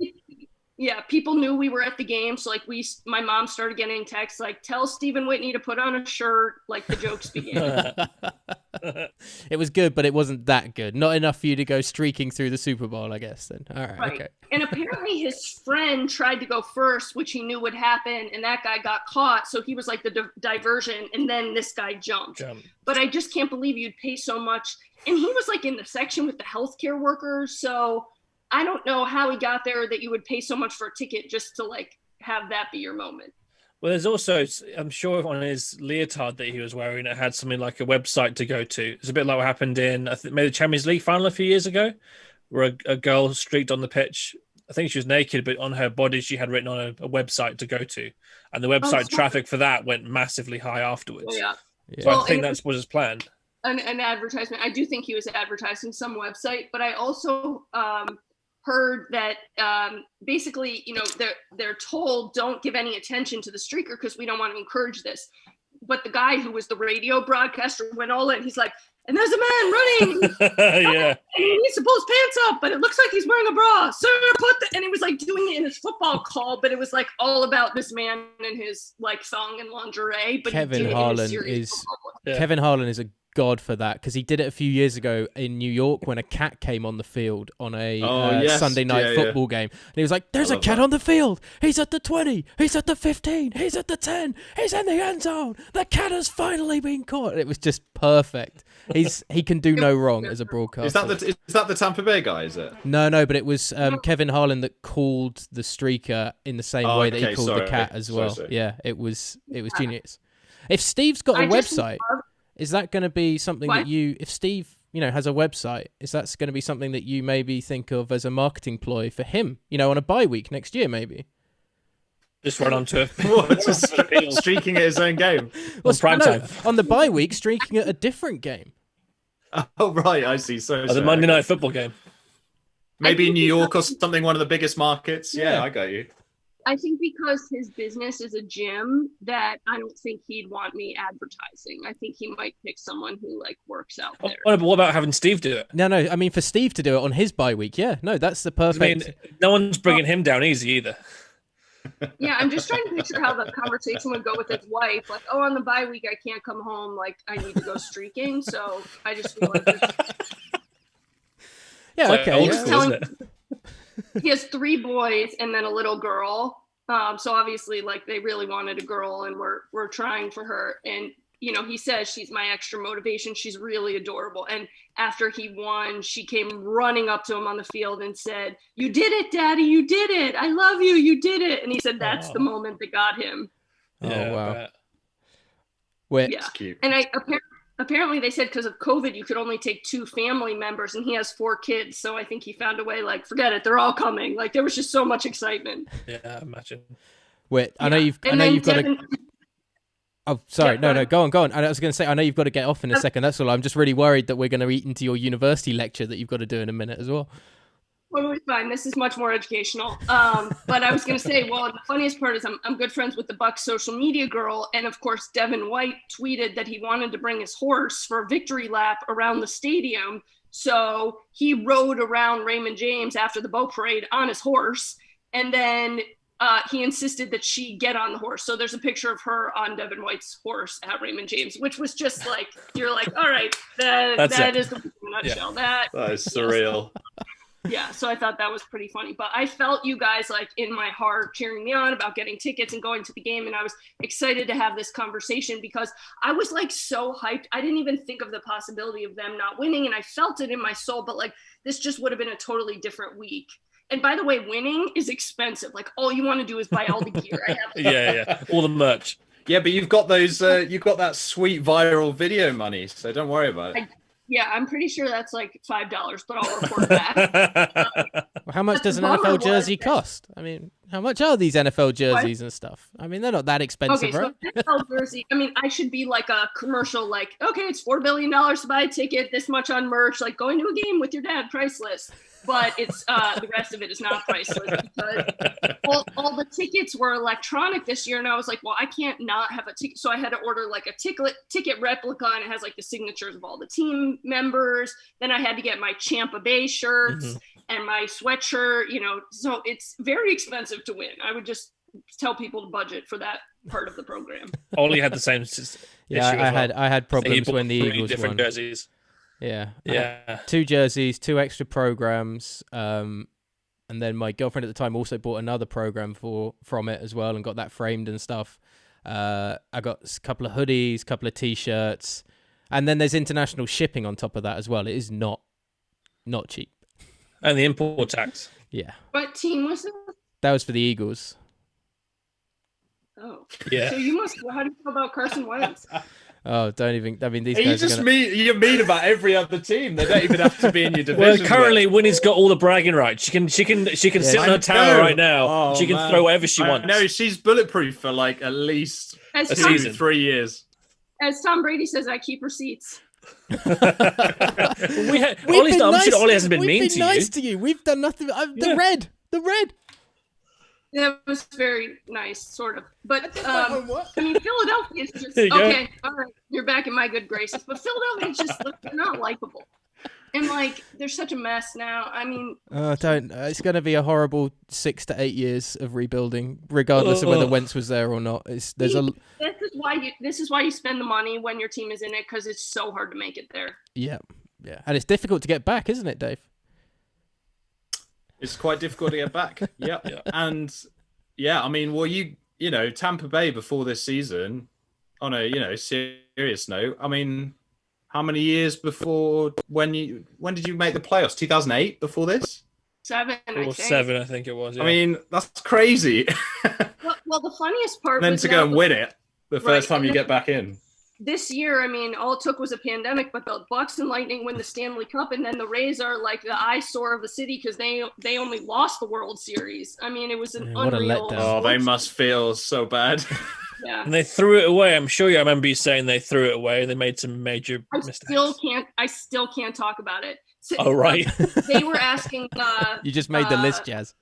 people knew we were at the game. So like my mom started getting texts like, tell Stephen Whitney to put on a shirt. Like the jokes began. It was good, but it wasn't that good. Not enough for you to go streaking through the Super Bowl, I guess. Then, all right. Okay. And apparently his friend tried to go first, which he knew would happen, and that guy got caught. So he was like the diversion, and then this guy jumped. But I just can't believe you'd pay so much. And he was like in the section with the healthcare workers, so I don't know how he got there that you would pay so much for a ticket just to like have that be your moment. Well, there's also, I'm sure on his leotard that he was wearing, it had something like a website to go to. It's a bit like what happened in, I think, maybe the Champions League final a few years ago, where a girl streaked on the pitch. I think she was naked, but on her body, she had written on a website to go to. And the website traffic for that went massively high afterwards. Oh, yeah. So I think that's what was planned. An advertisement. I do think he was advertising some website, but I also heard that basically, they're told don't give any attention to the streaker because we don't want to encourage this. But the guy who was the radio broadcaster went all in. He's like, and there's a man running. Yeah. And he needs to pull his pants up, but it looks like he's wearing a bra. Sir, and he was like doing it in his football call, but it was like all about this man and his like thong and lingerie. But Kevin Harlan is a god for that because he did it a few years ago in New York when a cat came on the field on a Sunday night football game, and he was like, there's a cat on the field, he's at the 20, he's at the 15, he's at the 10, he's in the end zone, the cat has finally been caught. It was just perfect. He can do no wrong as a broadcaster. Is that the Tampa Bay guy, is it? No, but it was Kevin Harlan that called the streaker in the same way that he called the cat as well. Sorry. Yeah, it was genius. If Steve's got a website, Is that going to be something What? that you, if Steve, has a website, is that going to be something that you maybe think of as a marketing ploy for him, on a bye week next year, maybe? Just run onto it. Just streaking at his own game. On prime time. On the bye week, streaking at a different game. Oh, right. I see. So The Monday Night Football game. Maybe New York or something, one of the biggest markets. Yeah, I got you. I think because his business is a gym, that I don't think he'd want me advertising. I think he might pick someone who works out there. But what about having Steve do it? No. I mean, for Steve to do it on his bye week, yeah. No, that's the perfect. I mean, no one's bringing him down easy either. Yeah, I'm just trying to picture how the conversation would go with his wife. On the bye week, I can't come home. I need to go streaking. So I just feel yeah, okay. Old school, isn't it? He has 3 boys and then a little girl. So obviously, they really wanted a girl, and we're trying for her. And he says she's my extra motivation. She's really adorable. And after he won, she came running up to him on the field and said, "You did it, Daddy! You did it! I love you! You did it!" And he said that's the moment that got him. Yeah, wow. Wait, Yeah, cute. and apparently they said because of COVID, you could only take 2 family members, and he has 4 kids. So I think he found a way. Forget it, they're all coming. There was just so much excitement. Yeah, imagine. Wait, I know you've got to. Oh, sorry. Yeah, No, go on. I was going to say, I know you've got to get off in a second. That's all. I'm just really worried that we're going to eat into your university lecture that you've got to do in a minute as well. Totally fine. This is much more educational. But I was going to say, the funniest part is I'm good friends with the Bucks social media girl. And of course, Devin White tweeted that he wanted to bring his horse for a victory lap around the stadium. So he rode around Raymond James after the boat parade on his horse. And then he insisted that she get on the horse. So there's a picture of her on Devin White's horse at Raymond James, which was just you're all right, that is the nutshell. That is surreal. Yeah, so I thought that was pretty funny. But I felt you guys in my heart cheering me on about getting tickets and going to the game. And I was excited to have this conversation because I was so hyped. I didn't even think of the possibility of them not winning. And I felt it in my soul, but this just would have been a totally different week. And by the way, winning is expensive. All you want to do is buy all the gear. Yeah. All the merch. Yeah, but you've got those. You've got that sweet viral video money, so don't worry about it. Yeah, I'm pretty sure that's $5, but I'll report that. How much does an NFL jersey cost? I mean, how much are these NFL jerseys and stuff? I mean, they're not that expensive, right? So NFL jersey. I mean, I should be a commercial, okay, it's $4 billion to buy a ticket, this much on merch, going to a game with your dad, priceless. But it's the rest of it is not priceless because all the tickets were electronic this year, and I was I can't not have a ticket. So I had to order a ticket replica, and it has the signatures of all the team members. Then I had to get my Champa Bay shirts and my sweatshirt. So it's very expensive to win. I would just tell people to budget for that part of the program. Ollie had the same issue. I had problems when the Eagles different won. Jerseys. Yeah. 2 jerseys, 2 extra programs, and then my girlfriend at the time also bought another program from it as well and got that framed and stuff. I got a couple of hoodies, a couple of t-shirts, and then there's international shipping on top of that as well. It is not cheap. And the import tax. Yeah. What team was it? That was for the Eagles. Oh. Yeah. So how do you feel about Carson Wentz? Oh, don't even. I mean, these guys are you're mean about every other team. They don't even have to be in your division. Well, currently, Winnie's got all the bragging rights. She can sit on her tower right now. She can throw whatever she wants. No, she's bulletproof for at least a season. 3 years. As Tom Brady says, I keep receipts. I'm sure Ollie hasn't been mean to you. We've been nice to you. We've done nothing. The red. That was very nice, sort of. But, I mean, Philadelphia is just, okay, all right, you're back in my good graces. But Philadelphia is just, they're not likable. And, they're such a mess now. I mean... It's going to be a horrible 6 to 8 years of rebuilding, regardless of whether Wentz was there or not. This is why you spend the money when your team is in it, because it's so hard to make it there. Yeah. And it's difficult to get back, isn't it, Dave? It's quite difficult to get back. Yeah. And I mean, Tampa Bay before this season, on a serious note, I mean, how many years before when did you make the playoffs? 2008 before this? 7, I think. 7, I think it was. Yeah. I mean, that's crazy. Well, the funniest part then was to go and win it the first time you get back in. this year, I mean, all it took was a pandemic, but the Bucks and Lightning win the Stanley Cup, and then the Rays are like the eyesore of the city because they only lost the World Series. I mean, it was an what a unreal. letdown. Oh, they must feel so bad. Yeah. And they threw it away. I'm sure I remember you saying they threw it away. They made some major mistakes. I still can't talk about it. So, Oh, right. They were asking. You just made the list, Jazz.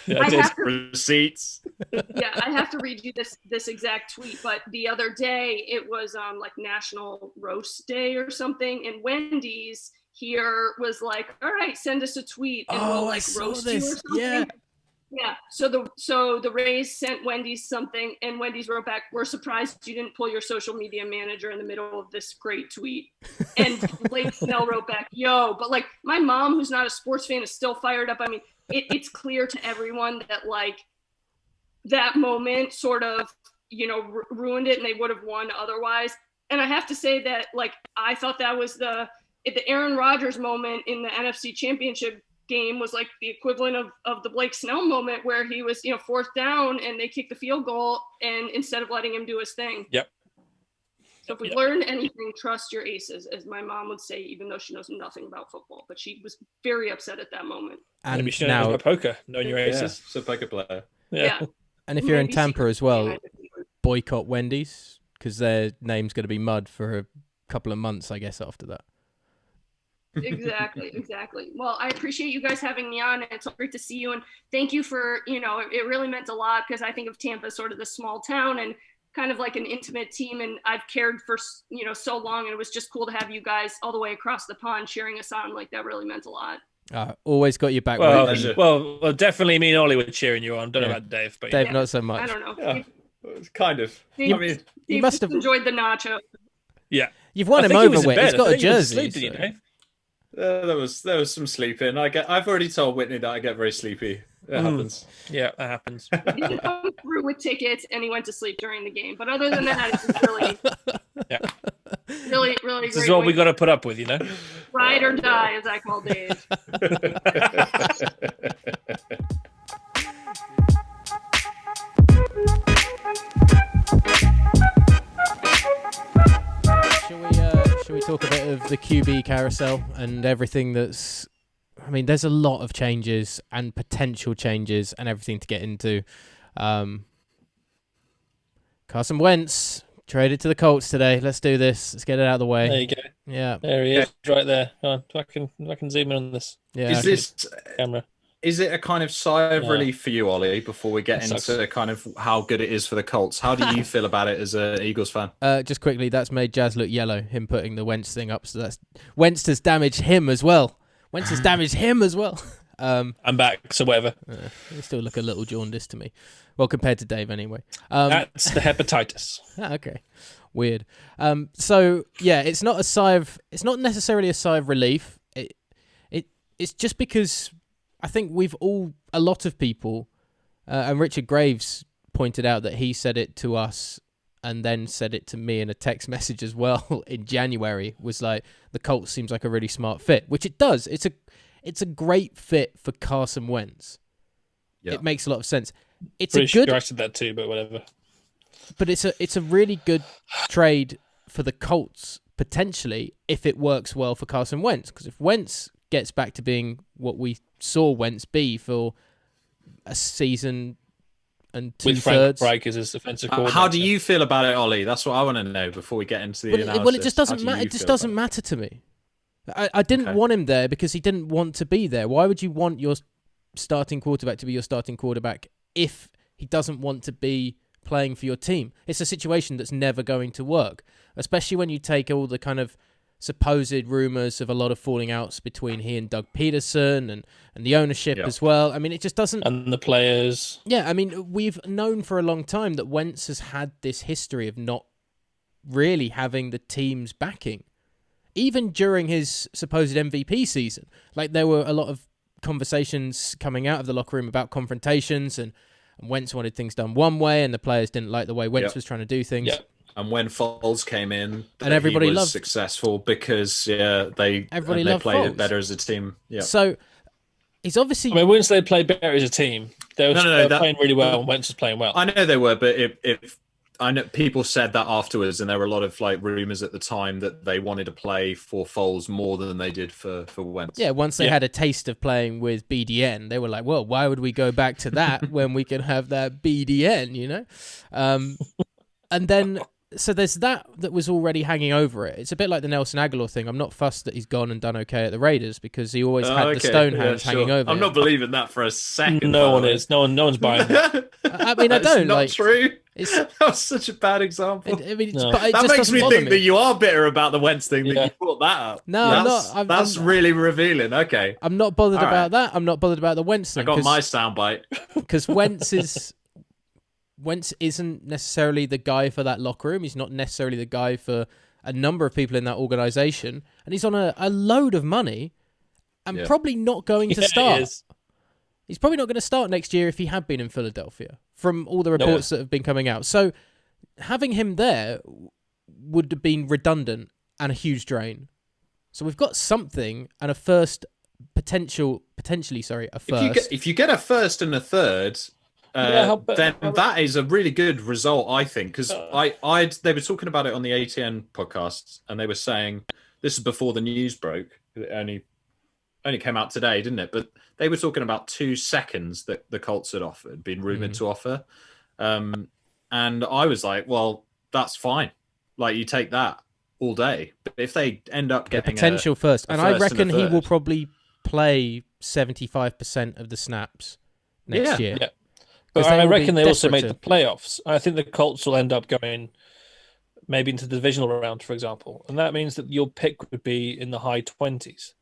Yeah, I I did. have to, Receipts. yeah, I have to read you this exact tweet. But the other day, it was like National Roast Day or something, and Wendy's here was like, "All right, send us a tweet, and we'll like roast you or something." Yeah. Yeah. So the Rays sent Wendy's something, and Wendy's wrote back, "We're surprised you didn't pull your social media manager in the middle of this great tweet." And Blake Snell wrote back, "Yo," but like my mom, who's not a sports fan, is still fired up. I mean, it's clear to everyone that like that moment sort of, ruined it, and they would have won otherwise. And I have to say that like I thought that was the Aaron Rodgers moment in the NFC Championship game was like the equivalent of the Blake Snell moment where he was, fourth down and they kicked the field goal and instead of letting him do his thing. Yep. So if we learned anything, trust your aces, as my mom would say, even though she knows nothing about football, but she was very upset at that moment. And Maybe she now, knows about poker, knowing your Yeah, aces. it's a poker player. Yeah. and if you're in Maybe Tampa as well, secretly, boycott Wendy's because their name's going to be mud for a couple of months, I guess, after that. Exactly. Well, I appreciate you guys having me on. It's great to see you, and thank you for, it really meant a lot because I think of Tampa as sort of the small town and kind of like an intimate team, and I've cared for, so long, and it was just cool to have you guys all the way across the pond cheering us on. Like that really meant a lot. Always got your back. Well, definitely me and Ollie were cheering you on. Don't know about Dave, but Dave, not so much. I don't know. Yeah, it's kind of. Steve, I mean, you must have enjoyed the nacho. yeah. You've won I him think he over was in with. bed. He's got I a think he was jersey. asleep, didn't you, Dave? there was some sleeping. I've already told Whitney that I get very sleepy. It happens. Yeah, that happens. He didn't come through with tickets, and he went to sleep during the game. But other than that, it was really, really This great. is what we got to put up with, Ride or die, as I call Dave. Shall we talk a bit of the QB carousel and everything that's... I mean, there's a lot of changes and potential changes and everything to get into. Carson Wentz traded to the Colts today. Let's do this. Let's get it out of the way. There you go. Yeah. There he is, right there. Hold on, I can zoom in on this Yeah. camera. Is it a kind of sigh of relief for you, Ollie, before we get into kind of how good it is for the Colts? How do you feel about it as an Eagles fan? Just quickly, that's made Jazz look yellow, him putting the Wentz thing up. So that's Wentz has damaged him as well. I'm back, so whatever. They still look a little jaundiced to me. Well, compared to Dave, anyway. That's the hepatitis. Okay, weird. So yeah, it's not necessarily a sigh of relief. It's just because I think a lot of people, and Richard Graves pointed out that he said it to us and then said it to me in a text message as well in January, was like, the Colts seems like a really smart fit, which it does. It's a great fit for Carson Wentz. Yeah. It makes a lot of sense. It's Pretty a good. Sure I said that too, but whatever. But it's a really good trade for the Colts potentially if it works well for Carson Wentz, because if Wentz gets back to being what we saw Wentz be for a season and with two-thirds. Frank Reich as his defensive coordinator. How do you feel about it, Ollie? That's what I want to know before we get into the analysis. Well, it just doesn't matter. It just doesn't matter to me. I didn't want him there because he didn't want to be there. Why would you want your starting quarterback to be your starting quarterback if he doesn't want to be playing for your team? It's a situation that's never going to work, especially when you take all the kind of supposed rumours of a lot of falling outs between he and Doug Peterson and the ownership as well. I mean, it just doesn't... And the players. Yeah, I mean, we've known for a long time that Wentz has had this history of not really having the team's backing. Even during his supposed MVP season, like there were a lot of conversations coming out of the locker room about confrontations and Wentz wanted things done one way and the players didn't like the way Wentz was trying to do things. Yep. And when Foles came in, and everybody he was loved successful because they played Foles. it better as a team. Yeah. So he's obviously. I mean, once they played better as a team, they were playing really well, and Wentz was playing well. I know they were, but if I know people said that afterwards, and there were a lot of like rumors at the time that they wanted to play for Foles more than they did for Wentz. Yeah, once they had a taste of playing with BDN, they were like, well, why would we go back to that when we can have that BDN, you know? And then, so there's that was already hanging over it. It's a bit like the Nelson Aguilar thing. I'm not fussed that he's gone and done okay at the Raiders because he always had the stone hands hanging over I'm him. not believing that for a second. No one is. No one's buying that. I mean, I don't. Not like, true. That was such a bad example. I mean, No. but it That just makes doesn't me bother think that you are bitter about the Wentz thing that Yeah. you brought that up. No, I'm not. That's really revealing. Okay. I'm not bothered All right. about that. I'm not bothered about the Wentz I thing. got my soundbite. Because Wentz isn't necessarily the guy for that locker room. He's not necessarily the guy for a number of people in that organization. And he's on a load of money and probably not going to start. He is. He's probably not going to start next year if he had been in Philadelphia, from all the reports that have been coming out. So having him there would have been redundant and a huge drain. So we've got something and a first potentially a first. If you get a first and a third, then that is a really good result, I think. Because they were talking about it on the ATN podcast, and they were saying this is before the news broke. It only came out today, didn't it? But they were talking about 2 seconds that the Colts had been rumored to offer. And I was like, well, that's fine. Like, you take that all day. But if they end up getting potential first, and I reckon he will third. probably play 75% of the snaps next year. Yeah. But I reckon they also made the playoffs. I think the Colts will end up going maybe into the divisional round, for example. And that means that your pick would be in the high 20s.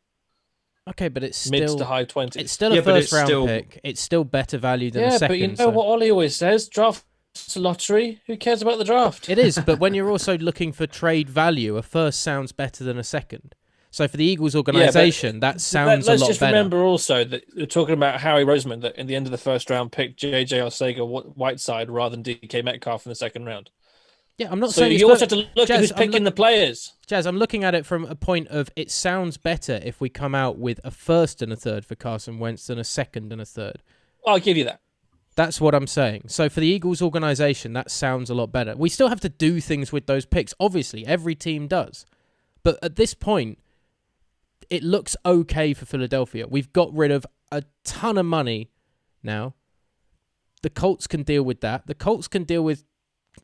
Okay, but it's still mid to high 20s. It's still a first round pick. It's still better value than a second. But you know what Ollie always says? Draft's a lottery. Who cares about the draft? It is, but when you're also looking for trade value, a first sounds better than a second. So for the Eagles organization, that sounds a lot better. Let's just remember also that you're talking about Howie Roseman, that in the end of the first round picked JJ Arcega-Whiteside rather than DK Metcalf in the second round. Yeah, I'm not So saying you also have to look at who's picking the players. Jazz, I'm looking at it from a point of it sounds better if we come out with a first and a third for Carson Wentz than a second and a third. I'll give you that. That's what I'm saying. So for the Eagles organization, that sounds a lot better. We still have to do things with those picks. Obviously, every team does. But at this point, it looks okay for Philadelphia. We've got rid of a ton of money now. The Colts can deal with that. The Colts can deal with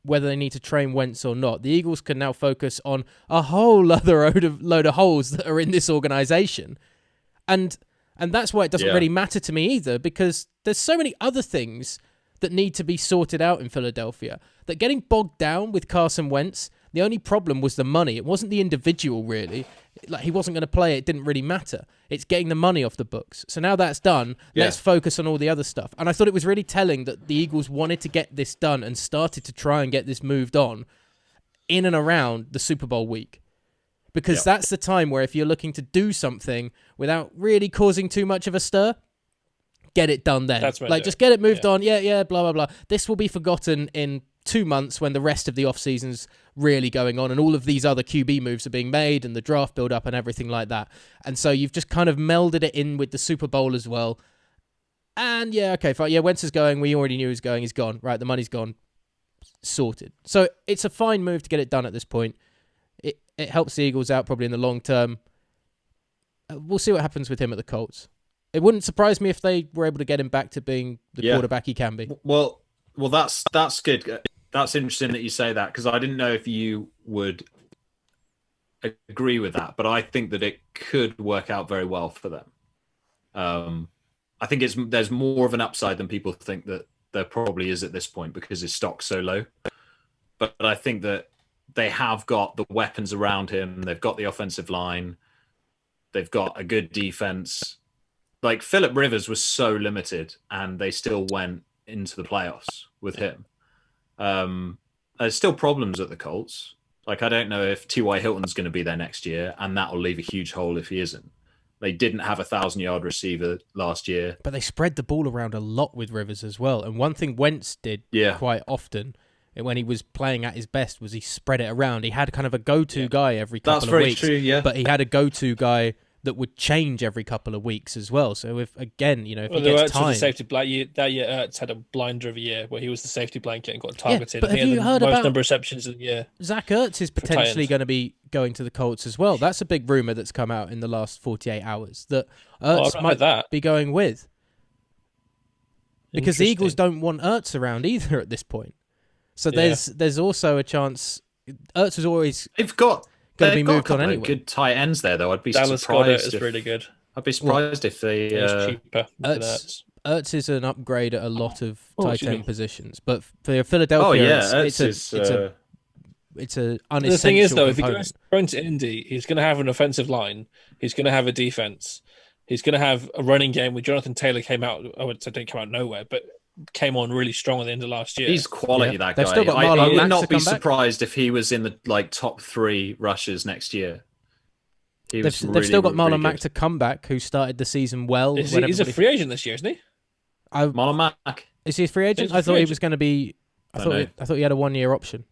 whether they need to train Wentz or not. The Eagles can now focus on a whole other load of holes that are in this organization. And that's why it doesn't really matter to me either, because there's so many other things that need to be sorted out in Philadelphia that getting bogged down with Carson Wentz, the only problem was the money. It wasn't the individual, really. Like, he wasn't going to play. It didn't really matter. It's getting the money off the books. So now that's done, let's focus on all the other stuff. And I thought it was really telling that the Eagles wanted to get this done and started to try and get this moved on in and around the Super Bowl week. Because that's the time where if you're looking to do something without really causing too much of a stir, get it done then. Just get it moved on. Yeah, blah, blah, blah. This will be forgotten in 2 months when the rest of the off-season's really going on and all of these other QB moves are being made and the draft build-up and everything like that. And so you've just kind of melded it in with the Super Bowl as well. And okay, fine. Yeah, Wentz is going. We already knew he was going. He's gone. Right, the money's gone. Sorted. So it's a fine move to get it done at this point. It helps the Eagles out probably in the long term. We'll see what happens with him at the Colts. It wouldn't surprise me if they were able to get him back to being the quarterback he can be. Well, that's good. That's interesting that you say that, because I didn't know if you would agree with that, but I think that it could work out very well for them. I think there's more of an upside than people think that there probably is at this point because his stock's so low. But I think that they have got the weapons around him. They've got the offensive line. They've got a good defense. Like, Phillip Rivers was so limited, and they still went into the playoffs with him. There's still problems at the Colts. Like, I don't know if T.Y. Hilton's going to be there next year, and that will leave a huge hole if he isn't. They didn't have a 1,000-yard receiver last year. But they spread the ball around a lot with Rivers as well. And one thing Wentz did quite often when he was playing at his best was he spread it around. He had kind of a go-to guy every couple of weeks. That's very true, yeah. But he had a go-to guy that would change every couple of weeks as well. So if he Ertz gets time, was the safety blanket that year. Ertz had a blinder of a year where he was the safety blanket and got targeted. but and have he you had heard the most about number of receptions of the year. Zach Ertz is potentially ends. going to be going to the Colts as well. That's a big rumor that's come out in the last 48 hours that Ertz might be going with. Because the Eagles don't want Ertz around either at this point. So there's also a chance. Ertz was always going to be moved on anyway. Good tight ends there, though. I'd be Dallas surprised. Is really good. I'd be surprised if they. It's cheaper. Ertz is an upgrade at a lot of tight end positions, but for Philadelphia, it's a unessential. The thing is, though, if he component. goes to Indy, he's going to have an offensive line. He's going to have a defense. He's going to have a running game where Jonathan Taylor came out. I would say didn't come out nowhere, but came on really strong at the end of last year. He's quality, that guy. They've still got I would Mack not to be come back. surprised if he was in the top 3 rushers next year. They've still got Marlon Mack to come back, who started the season well. He's a free agent this year, isn't he? Marlon Mack. Is he a free agent? I thought he was going to be. I thought he had a 1-year option.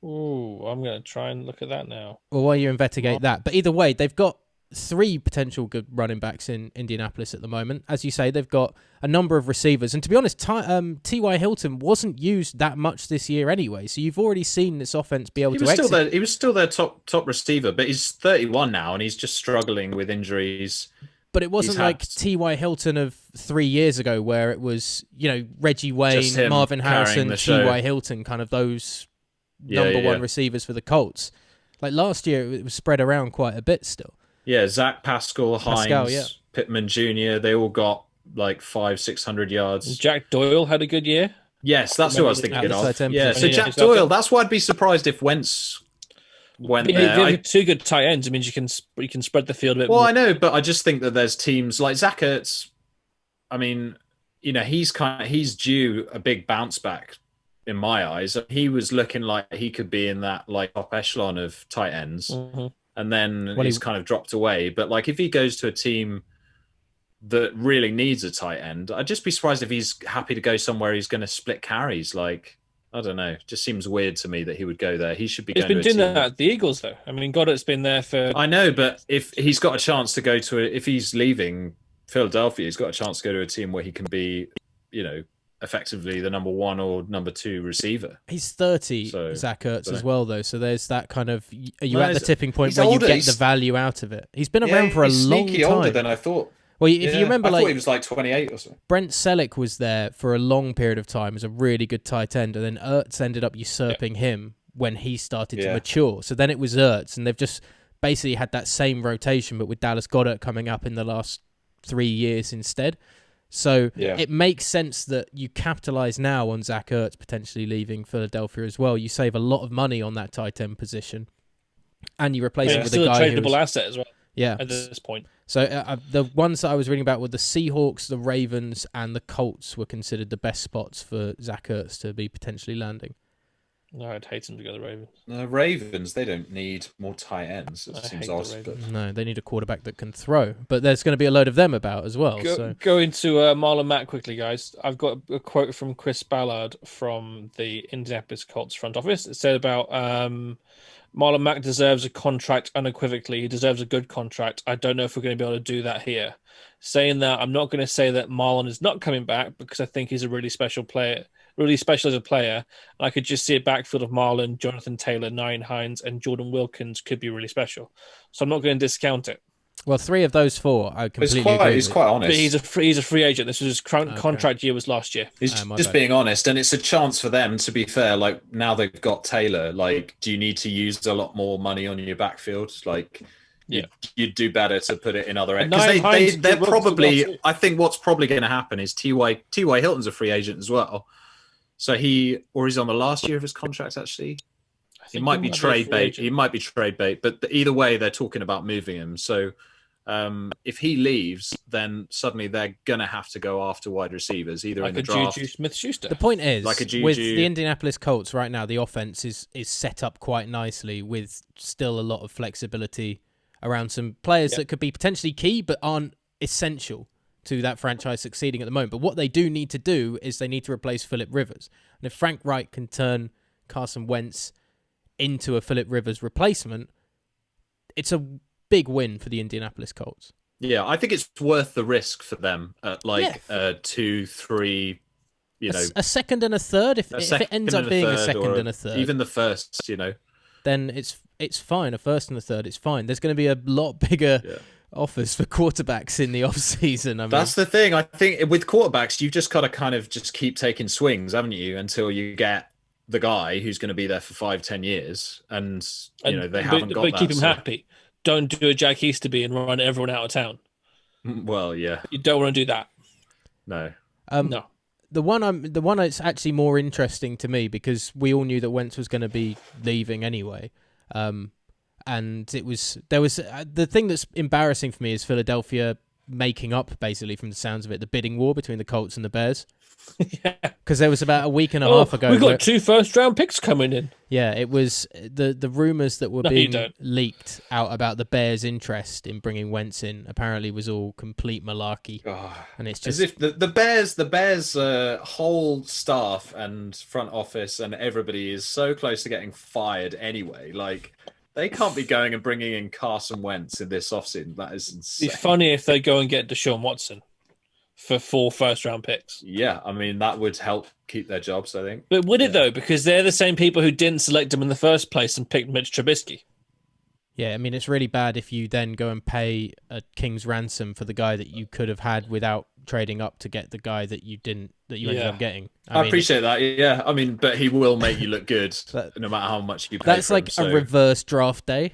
Ooh, I'm going to try and look at that now. Well, while you investigate that. But either way, they've got 3 potential good running backs in Indianapolis at the moment. As you say, they've got a number of receivers. And to be honest, T.Y. Hilton wasn't used that much this year anyway. So you've already seen this offense be able to execute. He was still their top receiver, but he's 31 now and he's just struggling with injuries. But it wasn't like T.Y. Hilton of 3 years ago where it was, Reggie Wayne, Marvin Harrison, T.Y. Hilton, kind of those number one receivers for the Colts. Like last year, it was spread around quite a bit still. Yeah, Zach Hines, Pittman Jr., they all got like 500-600 yards. Jack Doyle had a good year. Yes, that's who I was thinking of. Yeah, so Yeah, Jack Doyle, that's why I'd be surprised if Wentz went there. 2 good tight ends. I mean, you can spread the field a bit more. Well, I know, but I just think that there's teams like Zach Ertz. I mean, he's due a big bounce back in my eyes. He was looking like he could be in that like top echelon of tight ends. Mm-hmm. And then he's kind of dropped away. But like if he goes to a team that really needs a tight end, I'd just be surprised if he's happy to go somewhere he's going to split carries. Like, I don't know. It just seems weird to me that he would go there. He should be going to a team. He's been doing that at the Eagles, though. I mean, Goddard's been there for... I know, but if he's got a chance to go to... If he's leaving Philadelphia, he's got a chance to go to a team where he can be, effectively the number 1 or number 2 receiver. He's 30, Zach Ertz, as well, though. So there's that kind of... Are you at the tipping point where older. You get the value out of it? He's been around for a long time. He's older than I thought. Well, if you remember, I thought he was like 28 or something. Brent Selleck was there for a long period of time as a really good tight end, and then Ertz ended up usurping him when he started to mature. So then it was Ertz, and they've just basically had that same rotation, but with Dallas Goedert coming up in the last 3 years instead. So it makes sense that you capitalize now on Zach Ertz potentially leaving Philadelphia as well. You save a lot of money on that tight end position, and you replace it with a guy tradable asset as well. Yeah, at this point. So the ones that I was reading about were the Seahawks, the Ravens, and the Colts were considered the best spots for Zach Ertz to be potentially landing. No, I'd hate him to go to the Ravens. The Ravens, they don't need more tight ends. It seems odd. No, they need a quarterback that can throw. But there's going to be a load of them about as well. Go into Marlon Mack quickly, guys. I've got a quote from Chris Ballard from the Indianapolis Colts front office. It said about Marlon Mack deserves a contract unequivocally. He deserves a good contract. I don't know if we're going to be able to do that here. Saying that, I'm not going to say that Marlon is not coming back because I think he's a really special player. Really special as a player. And I could just see a backfield of Marlon, Jonathan Taylor, Nyheim Hines, and Jordan Wilkins could be really special. So I'm not going to discount it. Well, 3 of those 4, I completely agree. He's quite honest. But he's a free agent. This was his contract year was last year. He's just being honest, and it's a chance for them, to be fair. Like, now they've got Taylor. Like, do you need to use a lot more money on your backfield? Like, you'd do better to put it in other areas. Because they're probably... I think what's probably going to happen is T.Y. Hilton's a free agent as well. So he's on the last year of his contract, actually. It might be trade bait. He might be trade bait. But either way, they're talking about moving him. So if he leaves, then suddenly they're going to have to go after wide receivers, either in the draft. Juju Smith-Schuster. The point is, with the Indianapolis Colts right now, the offense is set up quite nicely with still a lot of flexibility around some players that could be potentially key but aren't essential to that franchise succeeding at the moment. But what they do need to do is they need to replace Phillip Rivers. And if Frank Reich can turn Carson Wentz into a Phillip Rivers replacement, it's a big win for the Indianapolis Colts. Yeah, I think it's worth the risk for them at like 2, 3, a second and a third. If it ends up being a second and a third, even the first, then it's fine. A first and a third, it's fine. There's going to be a lot bigger offers for quarterbacks in the off season. That's the thing. I think with quarterbacks, you've just got to kind of just keep taking swings, haven't you, until you get the guy who's going to be there for 5-10 years, and they haven't got that. But keep him happy. Don't do a Jack Easterby and run everyone out of town. Well, yeah, you don't want to do that. No, no. The one that's actually more interesting to me, because we all knew that Wentz was going to be leaving anyway, and there was the thing that's embarrassing for me is Philadelphia making up, basically, from the sounds of it, the bidding war between the Colts and the Bears. Yeah, because there was about a week and a half ago. We got 2 first-round picks coming in. Yeah, it was the rumors that were being leaked out about the Bears' interest in bringing Wentz in. Apparently, was all complete malarkey. And it's just as if the Bears' whole staff and front office and everybody is so close to getting fired anyway. Like, they can't be going and bringing in Carson Wentz in this offseason. That is insane. It'd be funny if they go and get Deshaun Watson for 4 first-round picks. Yeah, I mean, that would help keep their jobs, I think. But would it, though? Because they're the same people who didn't select him in the first place and picked Mitch Trubisky. Yeah, I mean, it's really bad if you then go and pay a king's ransom for the guy that you could have had without trading up to get the guy that you ended up getting. I appreciate that, yeah. I mean, but he will make you look good no matter how much you pay That's for like him, a reverse draft day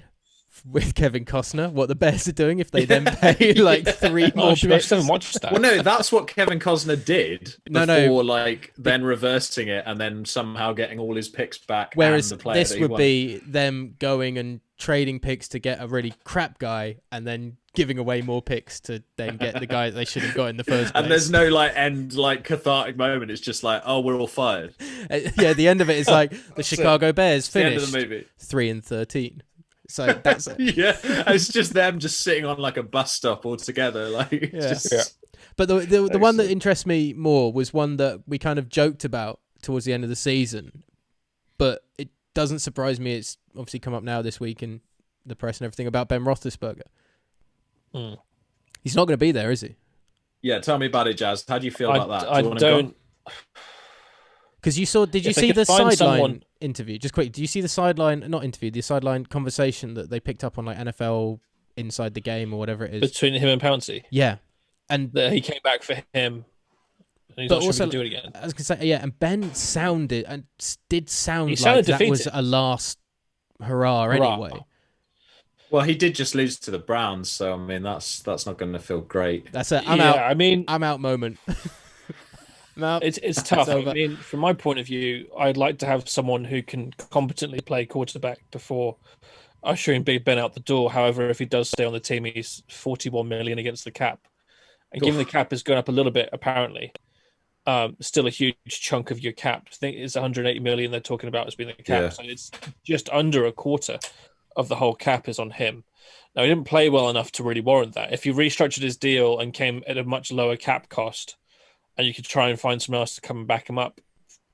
with Kevin Costner, what the Bears are doing if they then pay like 3 more picks. I haven't watched that. Well, no, that's what Kevin Costner did before, like, then reversing it and then somehow getting all his picks back. Whereas and the player this that he would won. be them going and trading picks to get a really crap guy and then giving away more picks to then get the guy that they should have got in the first place. And there's no cathartic moment. It's just like, oh, we're all fired. Yeah, the end of it is like the Chicago Bears finished the end of the movie. 3-13. So that's it. Yeah, it's just them just sitting on like a bus stop all together. Like, But the one that interests me more was one that we kind of joked about towards the end of the season, but it doesn't surprise me. It's obviously come up now this week in the press and everything about Ben Roethlisberger. He's not going to be there, is he? Yeah, tell me about it, Jazz. How do you feel about that? I don't. Because did you see the sideline interview? Just quick, do you see the sideline conversation that they picked up on like NFL Inside the Game or whatever it is? Between him and Pouncey? Yeah. And that he came back for him. And he's not sure if he can do it again. I was going to say, yeah, and Ben sounded like defeated. That was a last hurrah anyway. Well, he did just lose to the Browns, so I mean that's not going to feel great. That's it. I'm out moment. It's tough. I mean, from my point of view, I'd like to have someone who can competently play quarterback before ushering Big Ben out the door. However, if he does stay on the team, he's $41 million against the cap, and given the cap is going up a little bit, apparently, still a huge chunk of your cap. I think it's $180 million they're talking about as being the cap, so it's just under a quarter of the whole cap is on him. Now, he didn't play well enough to really warrant that. If you restructured his deal and came at a much lower cap cost, and you could try and find someone else to come and back him up,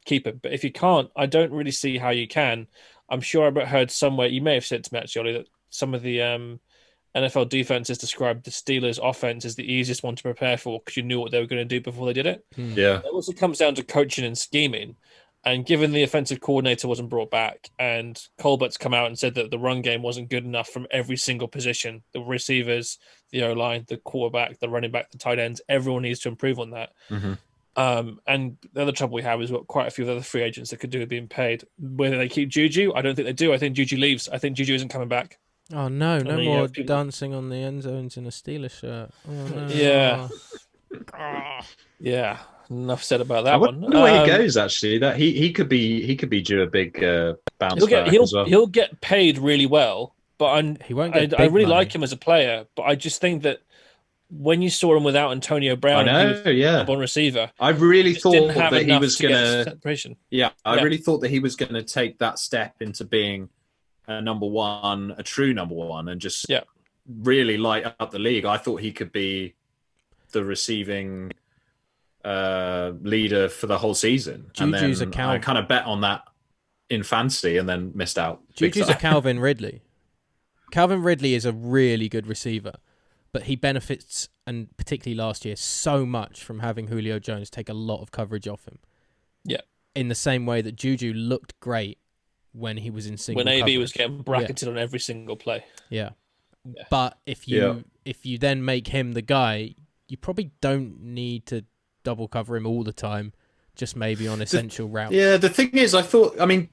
keep him. But if you can't, I don't really see how you can. I'm sure I heard somewhere, you may have said to me actually, Ollie, that some of the NFL defenses described the Steelers' offense as the easiest one to prepare for because you knew what they were going to do before they did it. Yeah. It also comes down to coaching and scheming. And given the offensive coordinator wasn't brought back and Colbert's come out and said that the run game wasn't good enough from every single position, the receivers, the O-line, the quarterback, the running back, the tight ends, everyone needs to improve on that. And the other trouble we have is what quite a few of the other free agents that could do with being paid. Whether they keep Juju, I don't think they do. I think Juju leaves. I think Juju isn't coming back. Oh, no. No more dancing on the end zones in a Steelers shirt. Oh, no. Yeah. Yeah. Enough said about that one. I wonder where he goes. Actually, that he could be due a big bounce back as well. He'll get paid really well, but he won't get I really money. like him as a player. But I just think that when you saw him without Antonio Brown, on receiver, I really thought that he was going to. I really thought that he was going to take that step into being a number one, a true number one, and just really light up the league. I thought he could be the receiving leader for the whole season. Juju's and then I kind of bet on that in fantasy and then missed out. Juju's a Calvin Ridley. Calvin Ridley is a really good receiver, but he benefits, and particularly last year, so much from having Julio Jones take a lot of coverage off him. Yeah. In the same way that Juju looked great when he was in single When AB coverage. was getting bracketed on every single play. Yeah. Yeah. But if you then make him the guy, you probably don't need to double cover him all the time, just maybe on essential routes. Yeah, the thing is,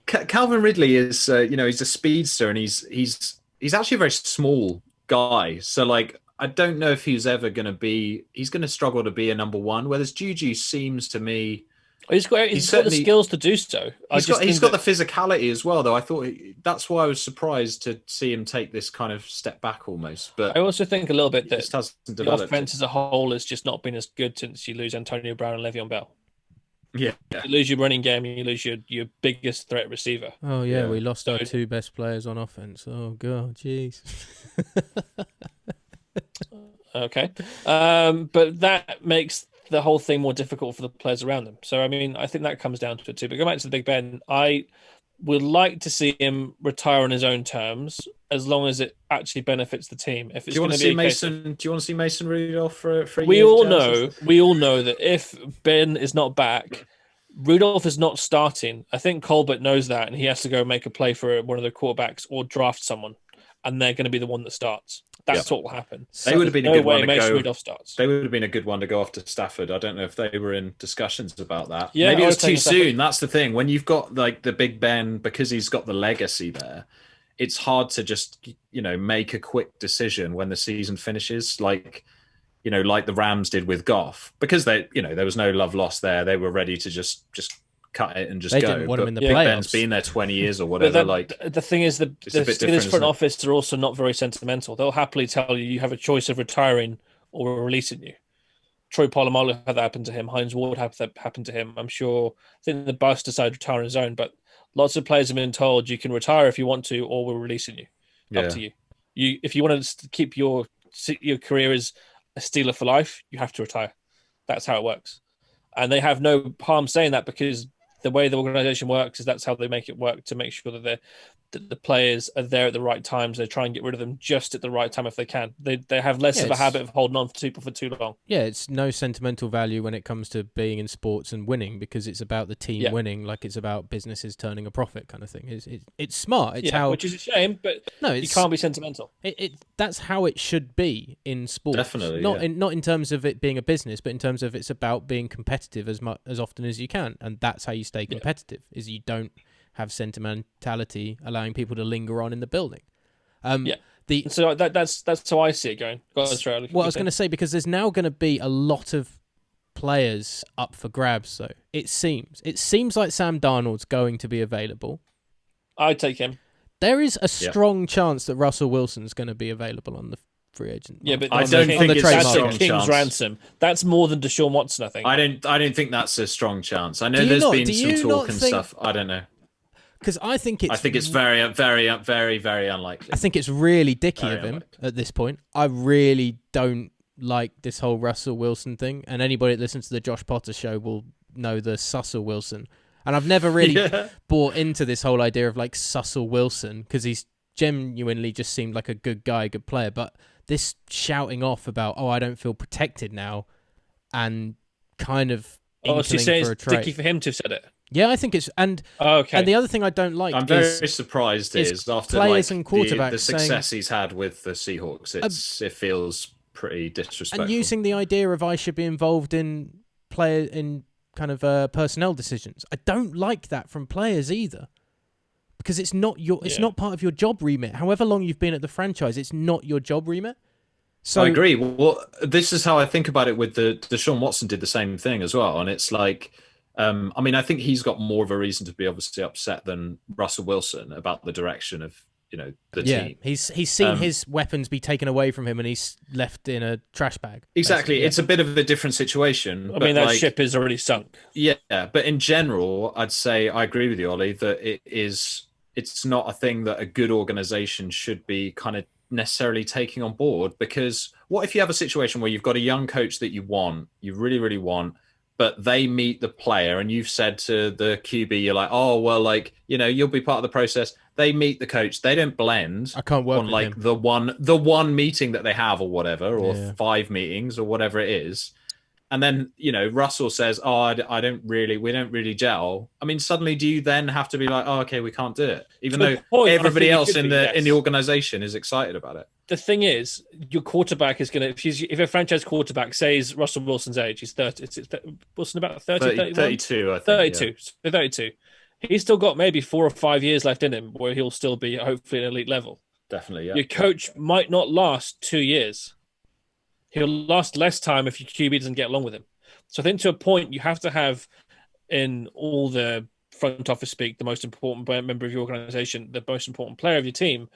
Calvin Ridley is, he's a speedster, and he's actually a very small guy. So, like, I don't know if he's going to struggle to be a number one, whereas Juju seems to me... He's got the skills to do so. He's got the physicality as well, though. I thought that's why I was surprised to see him take this kind of step back almost. But I also think a little bit that the offense as a whole has just not been as good since you lose Antonio Brown and Le'Veon Bell. Yeah. You lose your running game and you lose your biggest threat receiver. Oh, yeah, we lost our two best players on offense. Oh, God, jeez. Okay. But that makes the whole thing more difficult for the players around them. So, I mean, I think that comes down to it too. But going back to the Big Ben, I would like to see him retire on his own terms as long as it actually benefits the team. If it's do you want to see Mason Rudolph for a we all know that if Ben is not back, Rudolph is not starting. I think Colbert knows that, and he has to go make a play for one of the quarterbacks or draft someone, and they're going to be the one that starts. That's what will happen. They would have been a good one to Mason go. Rudolph starts. They would have been a good one to go off to Stafford. I don't know if they were in discussions about that. Yeah, maybe it was too soon. That's the thing. When you've got like the Big Ben, because he's got the legacy there, it's hard to just make a quick decision when the season finishes. Like the Rams did with Goff, because there was no love lost there. They were ready to just cut it and just they go. Didn't want him in the Big playoffs. Ben's been there 20 years or whatever. The thing is, the Steelers front office are also not very sentimental. They'll happily tell you have a choice of retiring or releasing you. Troy Polamalu had that happen to him. Hines Ward had that happen to him. I think the Bucks decided to retire on his own, but lots of players have been told you can retire if you want to, or we're releasing you. Up to you. If you want to keep your career as a Steeler for life, you have to retire. That's how it works. And they have no harm saying that, because the way the organization works is that's how they make it work, to make sure that the players are there at the right times. They try and get rid of them just at the right time if they can. They have less of a habit of holding on to people for too long. Yeah, it's no sentimental value when it comes to being in sports and winning, because it's about the team winning, like it's about businesses turning a profit kind of thing. It's smart. It's how, which is a shame, but you can't be sentimental. That's how it should be in sports. Definitely, not in terms of it being a business, but in terms of it's about being competitive as often as you can, and that's how you stay competitive. Is you don't have sentimentality allowing people to linger on in the building. So that's how I see it going. I was going to say, because there's now going to be a lot of players up for grabs, though. It seems like Sam Darnold's going to be available. I'd take him. There is a strong chance that Russell Wilson's going to be available on the free agent. Yeah, but I don't think it's a strong King's chance. Ransom. That's more than Deshaun Watson, I think. I don't think that's a strong chance. I know there's been some talk and stuff. I don't know. Because I think it's very, very, very, very unlikely. I think it's really dicky of him at this point. I really don't like this whole Russell Wilson thing, and anybody that listens to the Josh Potter show will know the Sussel Wilson. And I've never really bought into this whole idea of like Sussel Wilson, because he's genuinely just seemed like a good guy, good player. But this shouting off about, I don't feel protected now, and kind of inkling for a trade. Dicky for him to have said it. Yeah, I think it's and the other thing I don't like. I'm very surprised is after players and quarterbacks the success he's had with the Seahawks, it feels pretty disrespectful. And using the idea of I should be involved in kind of personnel decisions, I don't like that from players either, because it's not not part of your job remit. However long you've been at the franchise, it's not your job remit. So I agree. Well, this is how I think about it. With the Deshaun Watson did the same thing as well, and it's like. I think he's got more of a reason to be obviously upset than Russell Wilson about the direction of the team. He's seen his weapons be taken away from him, and he's left in a trash bag. Exactly, basically. It's a bit of a different situation. I mean, that ship is already sunk. Yeah, but in general, I'd say I agree with you, Ollie, that it's not a thing that a good organization should be kind of necessarily taking on board. Because what if you have a situation where you've got a young coach that you really, really want, but they meet the player, and you've said to the QB, you're like, oh, well, like, you'll be part of the process. They meet the coach. They don't blend. I can't work on with like him. the one meeting that they have or whatever, or 5 meetings or whatever it is. And then, Russell says, oh, we don't really gel. I mean, suddenly do you then have to be like, oh, okay, we can't do it? Even though everybody else in the organization is excited about it. The thing is, your quarterback is going to, if a franchise quarterback says Russell Wilson's age, he's 30, Wilson about 30, 32, I think. 32, yeah. So 32. He's still got maybe 4 or 5 years left in him where he'll still be hopefully at an elite level. Definitely, yeah. Your coach might not last 2 years. He'll last less time if your QB doesn't get along with him. So I think to a point, you have to have in all the front office speak, the most important member of your organization, the most important player of your team,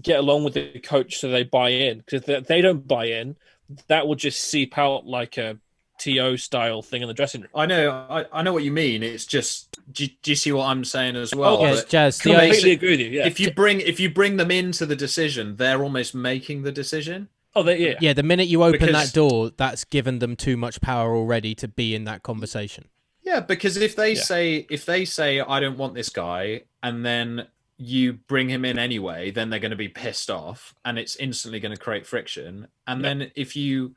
get along with the coach so they buy in. Because if they don't buy in, that will just seep out like a TO style thing in the dressing room. I know what you mean. It's just, do you see what I'm saying as well? Yes, Jazz. I completely agree with you. Yeah. If you bring them into the decision, they're almost making the decision. Oh, yeah. Yeah, the minute you open that door, that's given them too much power already to be in that conversation. Yeah, because if they say I don't want this guy, and then you bring him in anyway, then they're going to be pissed off, and it's instantly going to create friction. And then if you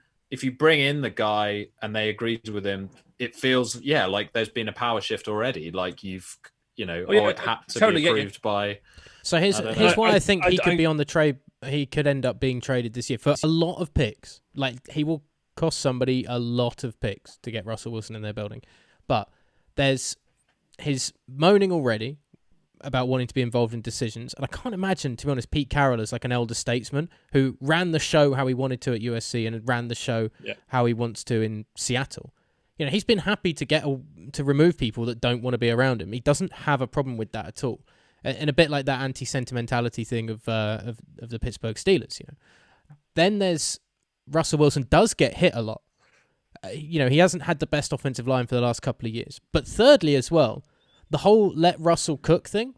bring in the guy and they agreed with him, it feels like there's been a power shift already. Like you've it had to be approved by. So here's why I think he could be on the trade. He could end up being traded this year for a lot of picks. Like, he will cost somebody a lot of picks to get Russell Wilson in their building. But there's his moaning already about wanting to be involved in decisions. And I can't imagine, to be honest, Pete Carroll as like an elder statesman who ran the show how he wanted to at USC and ran the show how he wants to in Seattle. He's been happy to remove people that don't want to be around him. He doesn't have a problem with that at all. And a bit like that anti-sentimentality thing of the Pittsburgh Steelers, Then there's Russell Wilson does get hit a lot. He hasn't had the best offensive line for the last couple of years. But thirdly as well, the whole let Russell cook thing,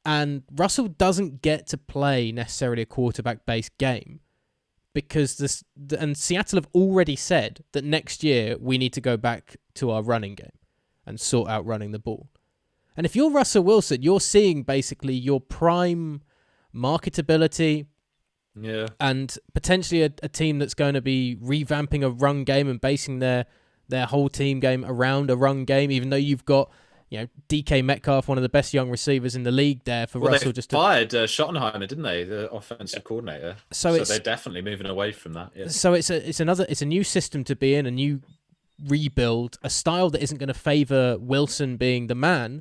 and Russell doesn't get to play necessarily a quarterback-based game because and Seattle have already said that next year we need to go back to our running game and sort out running the ball. And if you're Russell Wilson, you're seeing basically your prime marketability and potentially a team that's going to be revamping a run game and basing their whole team game around a run game, even though you've got DK Metcalf, one of the best young receivers in the league there for Russell. They fired Schottenheimer, didn't they, the offensive coordinator? So they're definitely moving away from that. Yeah. So it's a new system to be in, a new rebuild, a style that isn't going to favour Wilson being the man.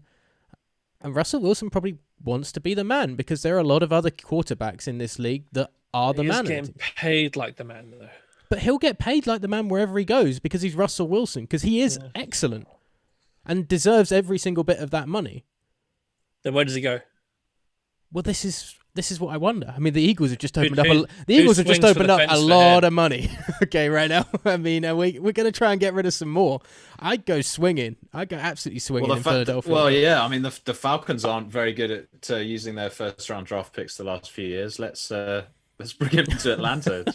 And Russell Wilson probably wants to be the man because there are a lot of other quarterbacks in this league that are the man. He's getting paid like the man, though. But he'll get paid like the man wherever he goes because he's Russell Wilson, because he is excellent and deserves every single bit of that money. Then where does he go? Well, this is what I wonder. I mean, the Eagles have just opened up a lot of money. Okay, right now. I mean, we're going to try and get rid of some more. I'd go swinging. I'd go absolutely swinging in Philadelphia. Well, yeah. I mean, the Falcons aren't very good at using their first-round draft picks the last few years. Let's bring him to Atlanta.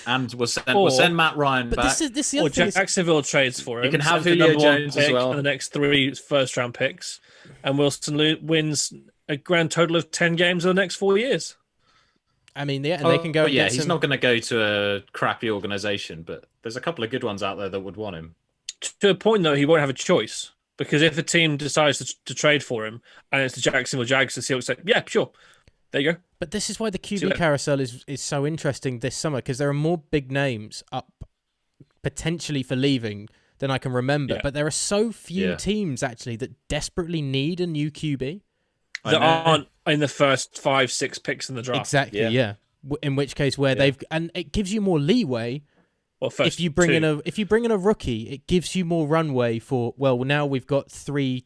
And we'll send Matt Ryan back. This is the Jacksonville trades for him. You can have Julio Jones as well. And the next 3 first-round picks, and Wilson wins a grand total of 10 games in the next 4 years. I mean, they can go. Yeah, he's not going to go to a crappy organization, but there's a couple of good ones out there that would want him. To a point, though, he won't have a choice because if a team decides to trade for him and it's the Jacksonville Jags, he'll say, "Yeah, sure, there you go." But this is why the QB carousel is so interesting this summer, because there are more big names up potentially for leaving than I can remember. Yeah. But there are so few teams actually that desperately need a new QB. That aren't in the first 5-6 picks in the draft. Exactly, yeah. In which case, and it gives you more leeway. Well, if you bring in a rookie, it gives you more runway for. Well, now we've got 3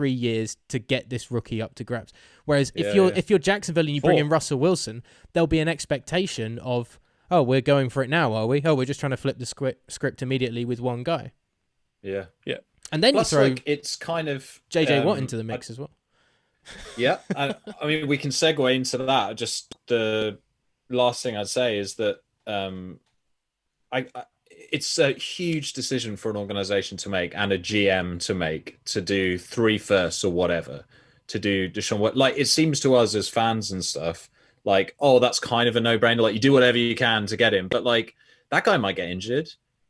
years to get this rookie up to grabs. Whereas if you're Jacksonville and you bring in Russell Wilson, there'll be an expectation of, oh, we're going for it now, are we? Oh, we're just trying to flip the script immediately with one guy. Yeah. And then plus, you throw it's kind of JJ Watt into the mix as well. Yeah, I mean, we can segue into that. Just the last thing I'd say is that it's a huge decision for an organization to make and a GM to make, to do 3 firsts or whatever, to do Deshaun Watson. Like, it seems to us as fans and stuff, like, oh, that's kind of a no-brainer. Like, you do whatever you can to get him. But, like, that guy might get injured.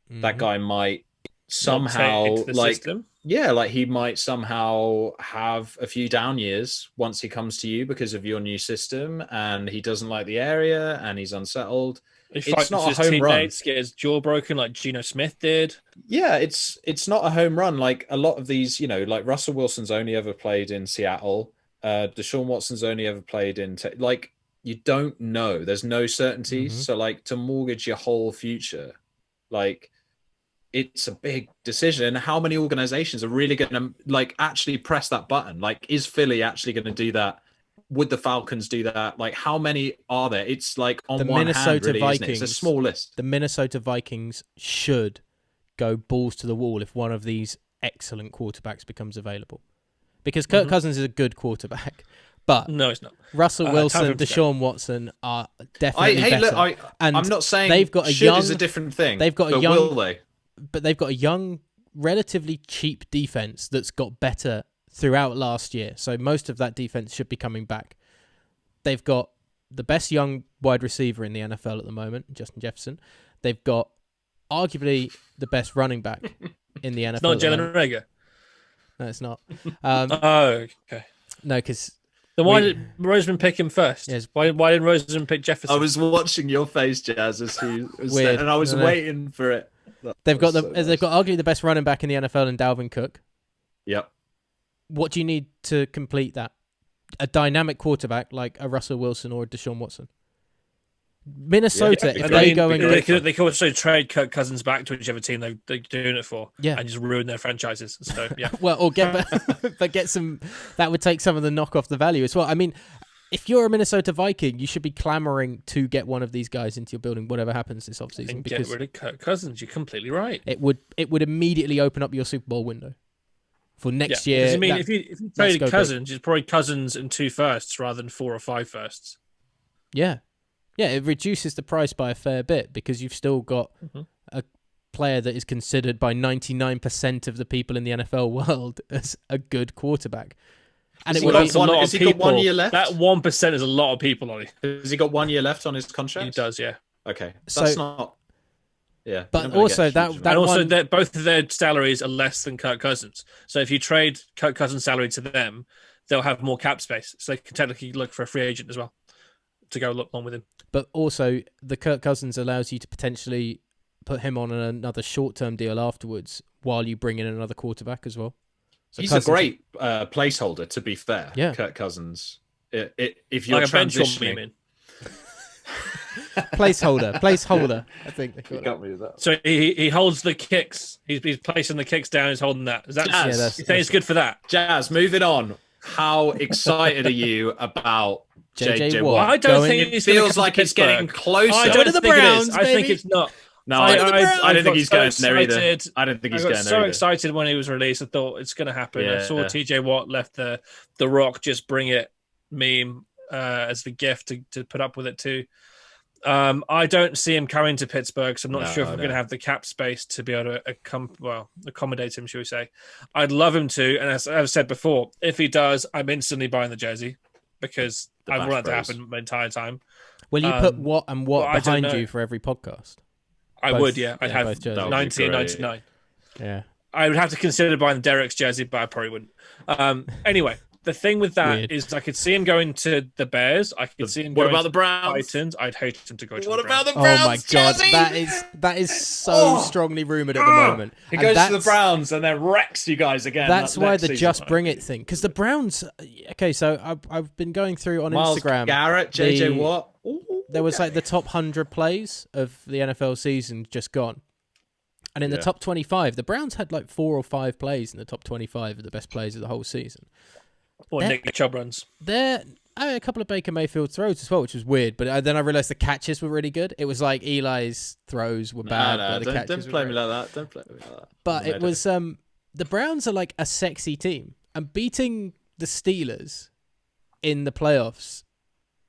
Mm-hmm. That guy might somehow, like, system. Yeah, like, he might somehow have a few down years once he comes to you because of your new system, and he doesn't like the area and he's unsettled. It's not a home run. Get his jaw broken like Geno Smith did. Yeah, it's not a home run. Like, a lot of these, you know, like Russell Wilson's only ever played in Seattle. Deshaun Watson's only ever played in like, you don't know. There's no certainty. Mm-hmm. So, like, to mortgage your whole future, like, it's a big decision. How many organizations are really going to, like, actually press that button? Like, is Philly actually going to do that? Would the Falcons do that? Like, how many are there? It's like on the one Minnesota hand, really, Vikings, isn't it? It's a small list. The Minnesota Vikings should go balls to the wall if one of these excellent quarterbacks becomes available. Because Kirk Cousins is a good quarterback. But no, it's not. Russell Wilson, Deshaun Watson are definitely better. Look, I'm not saying they've got a young, is a different thing. They've got a young, will they? But they've got a young, relatively cheap defense that's got better throughout last year. So most of that defense should be coming back. They've got the best young wide receiver in the NFL at the moment, Justin Jefferson. They've got arguably the best running back in the NFL. It's not Jalen Reagor. No, it's not. Oh, okay. No, because... Then why did Roseman pick him first? Yes. Why didn't Roseman pick Jefferson? I was watching your face, Jazz, as he was saying, and I was waiting for it. They've got arguably the best running back in the NFL in Dalvin Cook. Yep. What do you need to complete that? A dynamic quarterback like a Russell Wilson or a Deshaun Watson. Minnesota, if they go and they could also trade Kirk Cousins back to whichever team they're doing it for, and just ruin their franchises. So yeah, well, or get some. That would take some of the knock off the value as well. I mean, if you're a Minnesota Viking, you should be clamoring to get one of these guys into your building, whatever happens this offseason. And get rid of Kirk Cousins. You're completely right. It would immediately open up your Super Bowl window for next year. I mean, if you traded Cousins, it's probably Cousins and 2 firsts rather than 4 or 5 firsts. Yeah. Yeah, it reduces the price by a fair bit because you've still got a player that is considered by 99% of the people in the NFL world as a good quarterback. And it would be a lot of people. Got 1 year left? That 1% is a lot of people, Ollie. Has he got 1 year left on his contract? He does, yeah. Okay, that's not. Yeah, but also both of their salaries are less than Kirk Cousins. So if you trade Kirk Cousins' salary to them, they'll have more cap space, so they can technically look for a free agent as well to go along with him. But also, the Kirk Cousins allows you to potentially put him on another short-term deal afterwards while you bring in another quarterback as well. So he's a great placeholder, to be fair. Yeah, Kirk Cousins. If you're like transitioning, placeholder. I think they got me with that. So he holds the kicks. He's placing the kicks down. He's holding that. Is that Jazz? You think it's good for that? Jazz, moving on. How excited are you about JJ Watt? I don't think it feels like it's getting closer. I don't think it is. I think it's not. No, I don't think he's going there either. I don't think he's going there. I got so excited when he was released. I thought it's going to happen. Yeah. I saw TJ Watt left the Rock just bring it meme as the gift to put up with it too. I don't see him coming to Pittsburgh, so I'm not sure if we're going to have the cap space to be able to accommodate him, shall we say. I'd love him to, and as I've said before, if he does, I'm instantly buying the jersey because I want it to happen my entire time. Will you put what behind you for every podcast? I would, yeah. I'd have 90 and 99. Yeah. I would have to consider buying Derek's jersey, but I probably wouldn't. Anyway, the thing with that is I could see him going to the Bears. I could see him going to the Browns? Titans. I'd hate him to go to the Browns. What about the Oh Browns? my God, that is so strongly rumoured at the moment. He goes to the Browns and then wrecks you guys again. That's why the Just Bring It thing. Because the Browns... Okay, so I've been going through on Myles Instagram... Garrett, JJ Watt... There was like the top 100 plays of the NFL season just gone. And in the top 25, the Browns had like 4 or 5 plays in the top 25 of the best plays of the whole season. Or Nick Chubb runs. A couple of Baker Mayfield throws as well, which was weird. But then I realized the catches were really good. It was like Eli's throws were bad. Don't play me like that. Don't play me like that. But it was the Browns are like a sexy team, and beating the Steelers in the playoffs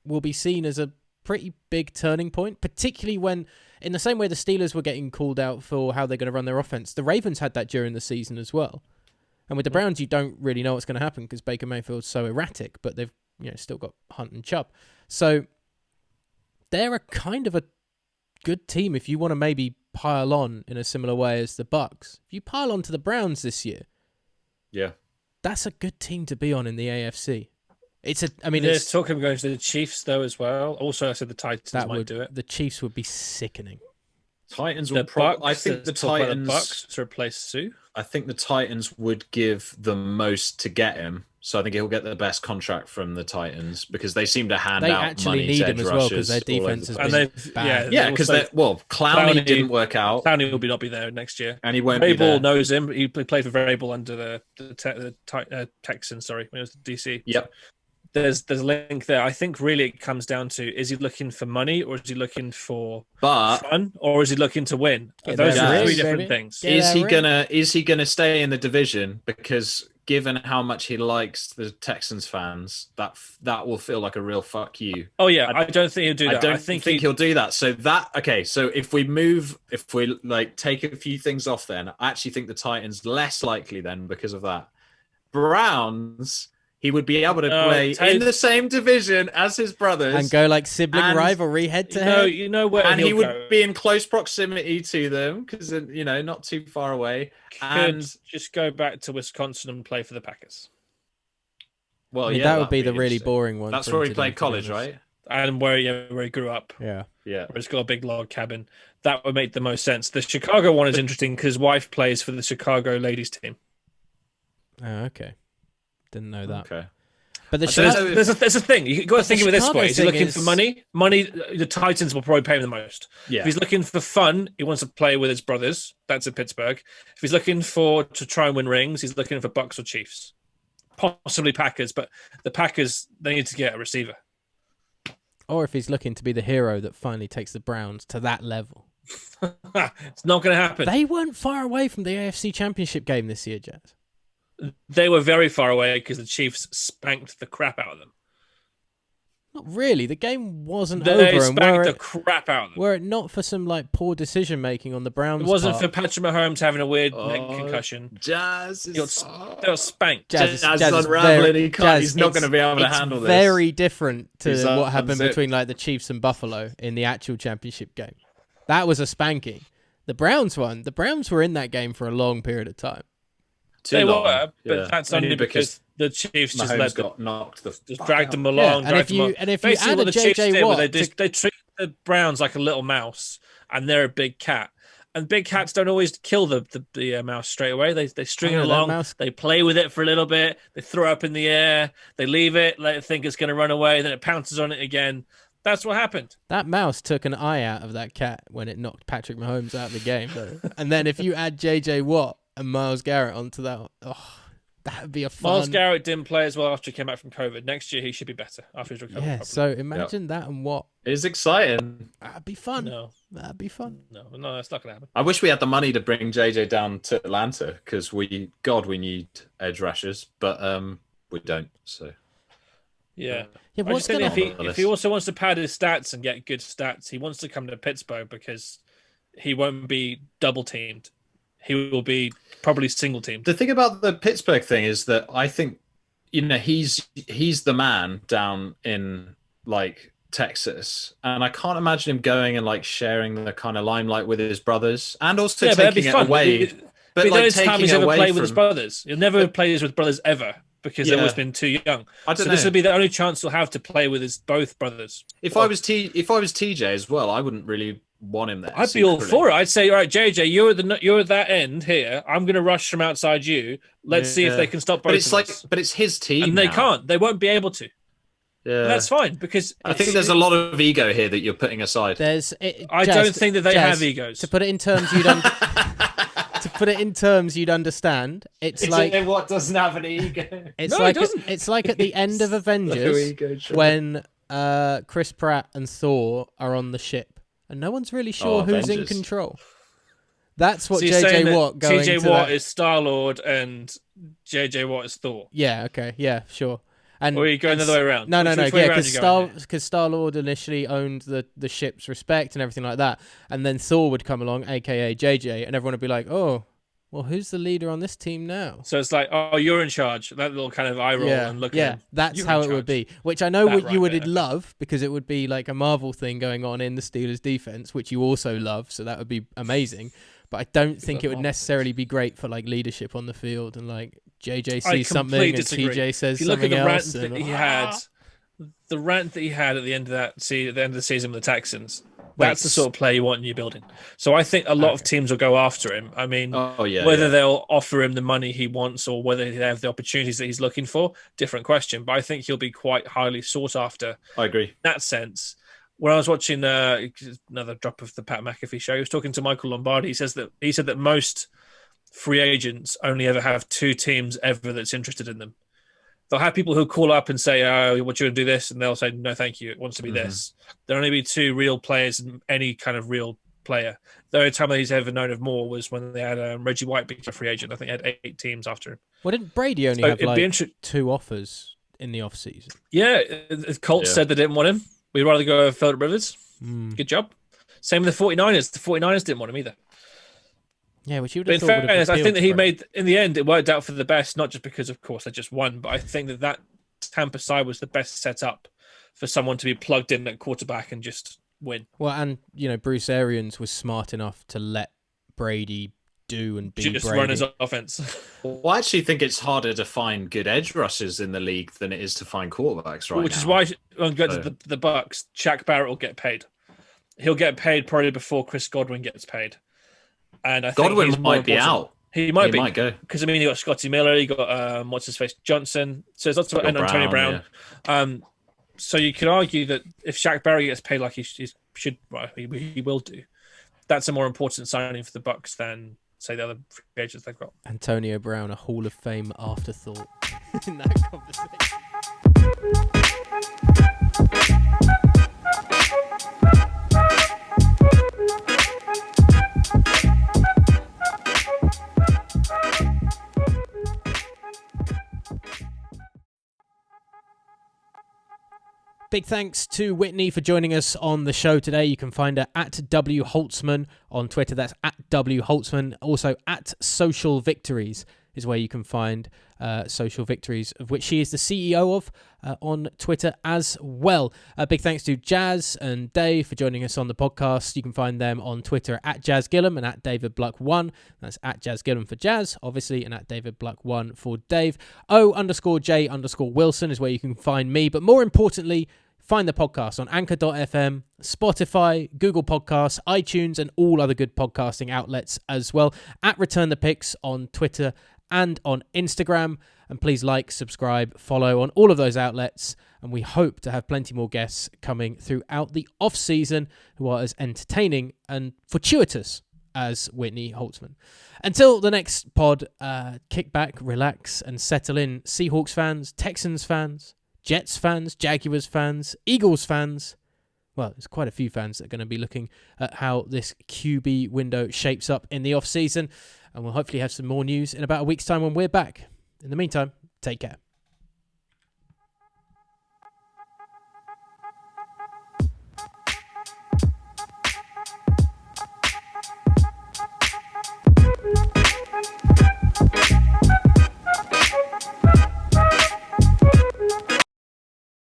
will be seen as a pretty big turning point, particularly when in the same way the Steelers were getting called out for how they're going to run their offense, the Ravens had that during the season as well. And with the Browns, you don't really know what's going to happen because Baker Mayfield's so erratic, but they've still got Hunt and Chubb. So they're a kind of a good team if you want to maybe pile on in a similar way as the Bucks. If you pile on to the Browns this year, that's a good team to be on in the AFC. There's talk of going to the Chiefs though as well. Also, I said the Titans might do it. The Chiefs would be sickening. Titans will probably. I think the Titans Bucks to replace Sue. I think the Titans would give the most to get him. So I think he'll get the best contract from the Titans because they seem to hand out money need to him edge as well because their defense has been bad. Yeah, because Clowney didn't work out. Clowney will not be there next year, and he won't be Vrabel there. knows him. He played for Vrabel under the Texans. Sorry, when it was the DC. Yep. There's a link there. I think really it comes down to, is he looking for money or is he looking for fun or is he looking to win? Those are three different things. Is he gonna stay in the division? Because given how much he likes the Texans fans, that will feel like a real fuck you. Oh yeah, I don't think he'll do that. I don't think he'll do that. So so if we take a few things off, then I actually think the Titans less likely then because of that. Browns, he would be able to play in the same division as his brothers and go like sibling rivalry head to head. You know where, and he would be in close proximity to them because not too far away. And just go back to Wisconsin and play for the Packers. Well, that would be the really boring one. That's where he played college, right? And where he grew up. Yeah. Where he's got a big log cabin. That would make the most sense. The Chicago one is interesting because his wife plays for the Chicago ladies team. Oh, okay. Didn't know that. Okay. But there's a thing. You've got to think of it this way. Is he looking for money? Money, the Titans will probably pay him the most. Yeah. If he's looking for fun, he wants to play with his brothers. That's in Pittsburgh. If he's looking to try and win rings, he's looking for Bucks or Chiefs. Possibly Packers, but the Packers, they need to get a receiver. Or if he's looking to be the hero that finally takes the Browns to that level. It's not going to happen. They weren't far away from the AFC Championship game this year, Jazz. They were very far away because the Chiefs spanked the crap out of them. Not really. The game wasn't over. They spanked the crap out of them. Were it not for some poor decision making on the Browns' It wasn't part. for Patrick Mahomes having a weird neck concussion. Jazz they were spanked. Jazz is unraveling. He's not going to be able to handle this. It's very different to what happened between the Chiefs and Buffalo in the actual championship game. That was a spanking. The Browns won. The Browns were in that game for a long period of time. They were, but that's only because the Chiefs just dragged them along. Yeah. And if you add a JJ Watt, they treat the Browns like a little mouse, and they're a big cat. And big cats don't always kill the mouse straight away. They string it along. They play with it for a little bit. They throw it up in the air. They leave it, let it think it's going to run away. Then it pounces on it again. That's what happened. That mouse took an eye out of that cat when it knocked Patrick Mahomes out of the game. And then if you add JJ Watt and Myles Garrett onto that, that would be a fun. Myles Garrett didn't play as well after he came back from COVID. Next year he should be better after his recovery. Yeah, so imagine that and Watt. It's exciting. That'd be fun. No. That'd be fun. No, that's not going to happen. I wish we had the money to bring JJ down to Atlanta because we need edge rushers, but we don't. So yeah. If he also wants to pad his stats and get good stats, he wants to come to Pittsburgh because he won't be double teamed. He will be probably single teamed. The thing about the Pittsburgh thing is that I think, he's the man down in Texas, and I can't imagine him going and sharing the kind of limelight with his brothers, and also taking it away. But those times he's ever played with his brothers. He'll never play with his brothers ever because they've always been too young. This would be the only chance he'll have to play with his both brothers. If I was TJ as well, I wouldn't really want him there. I'd be all for it. I'd say, all right, JJ, you're at that end here. I'm going to rush from outside you. Let's see if they can stop both of us. But it's his team, and they can't. They won't be able to. Yeah, that's fine because I think there's a lot of ego here that you're putting aside. I don't think that they have egos. To put it in terms you'd understand. It's what doesn't have an ego. It's like at the end of Avengers when Chris Pratt and Thor are on the ship. And no one's really sure who's in control. That's what JJ Watt going TJ Watt is Star-Lord and JJ Watt is Thor. Yeah, okay. Yeah, sure. And or are you going the other way around? No, Which way around you going here? because Star-Lord initially owned the ship's respect and everything like that, and then Thor would come along, aka JJ, and everyone would be like, oh, well, who's the leader on this team now? So it's like, oh, you're in charge. That little kind of eye roll and look at him. That's how it would be. Which I know what you would love, because it would be like a Marvel thing going on in the Steelers defense, which you also love. So that would be amazing. But I don't think it would necessarily be great for like leadership on the field, and like JJ sees something and TJ says something else. If you look at the rant that he had, the rant that he had at the end of at the end of the season with the Texans. That's the sort of player you want in your building. So I think a lot of teams will go after him. I mean, whether they'll offer him the money he wants or whether they have the opportunities that he's looking for, different question. But I think he'll be quite highly sought after. I agree. In that sense. When I was watching another drop of the Pat McAfee show, he was talking to Michael Lombardi. He said that most free agents only ever have 2 teams ever that's interested in them. They'll have people who call up and say, "Oh, what you want to do this?" and they'll say, "No, thank you. It wants to be this." There'll only be 2 real players and any kind of real player. The only time that he's ever known of more was when they had Reggie White become a free agent. I think he had 8 teams after him. Well, didn't Brady only have like 2 offers in the offseason? Yeah, the Colts said they didn't want him. We'd rather go with Phillip Rivers. Good job. Same with the 49ers. The 49ers didn't want him either. Yeah, which you would have thought. In fairness, I think that he made, in the end, it worked out for the best, not just because, of course, they just won, but I think that Tampa side was the best set up for someone to be plugged in at quarterback and just win. Well, and, Bruce Arians was smart enough to let Brady do and be just Brady. Run his offense. Well, I actually think it's harder to find good edge rushers in the league than it is to find quarterbacks right now. Which is why, when we go to the Bucks, Shaq Barrett will get paid. He'll get paid probably before Chris Godwin gets paid. And I think Godwin might be out. He might go. Because, you got Scotty Miller, you got, what's-his-face, Johnson. So there's lots of, and Antonio Brown. Yeah. So you could argue that if Shaq Barrett gets paid like he should, well, he will do, that's a more important signing for the Bucks than, say, the other free agents they've got. Antonio Brown, a Hall of Fame afterthought in that conversation. Big thanks to Whitney for joining us on the show today. You can find her at W Holtzman on Twitter. That's at W Holtzman. Also at Social Victories is where you can find Social Victories, of which she is the CEO of, on Twitter as well. Big thanks to Jazz and Dave for joining us on the podcast. You can find them on Twitter at Jazz Gillum and at David Bluck1. That's at Jazz Gillum for Jazz, obviously, and at David Bluck1 for Dave. O_J_Wilson is where you can find me. But more importantly, find the podcast on Anchor.fm, Spotify, Google Podcasts, iTunes, and all other good podcasting outlets as well. At Return the Picks on Twitter and on Instagram. And please like, subscribe, follow on all of those outlets. And we hope to have plenty more guests coming throughout the off-season who are as entertaining and fortuitous as Whitney Holtzman. Until the next pod, kick back, relax, and settle in. Seahawks fans, Texans fans, Jets fans, Jaguars fans, Eagles fans. Well, there's quite a few fans that are going to be looking at how this QB window shapes up in the off-season. And we'll hopefully have some more news in about a week's time when we're back. In the meantime, take care.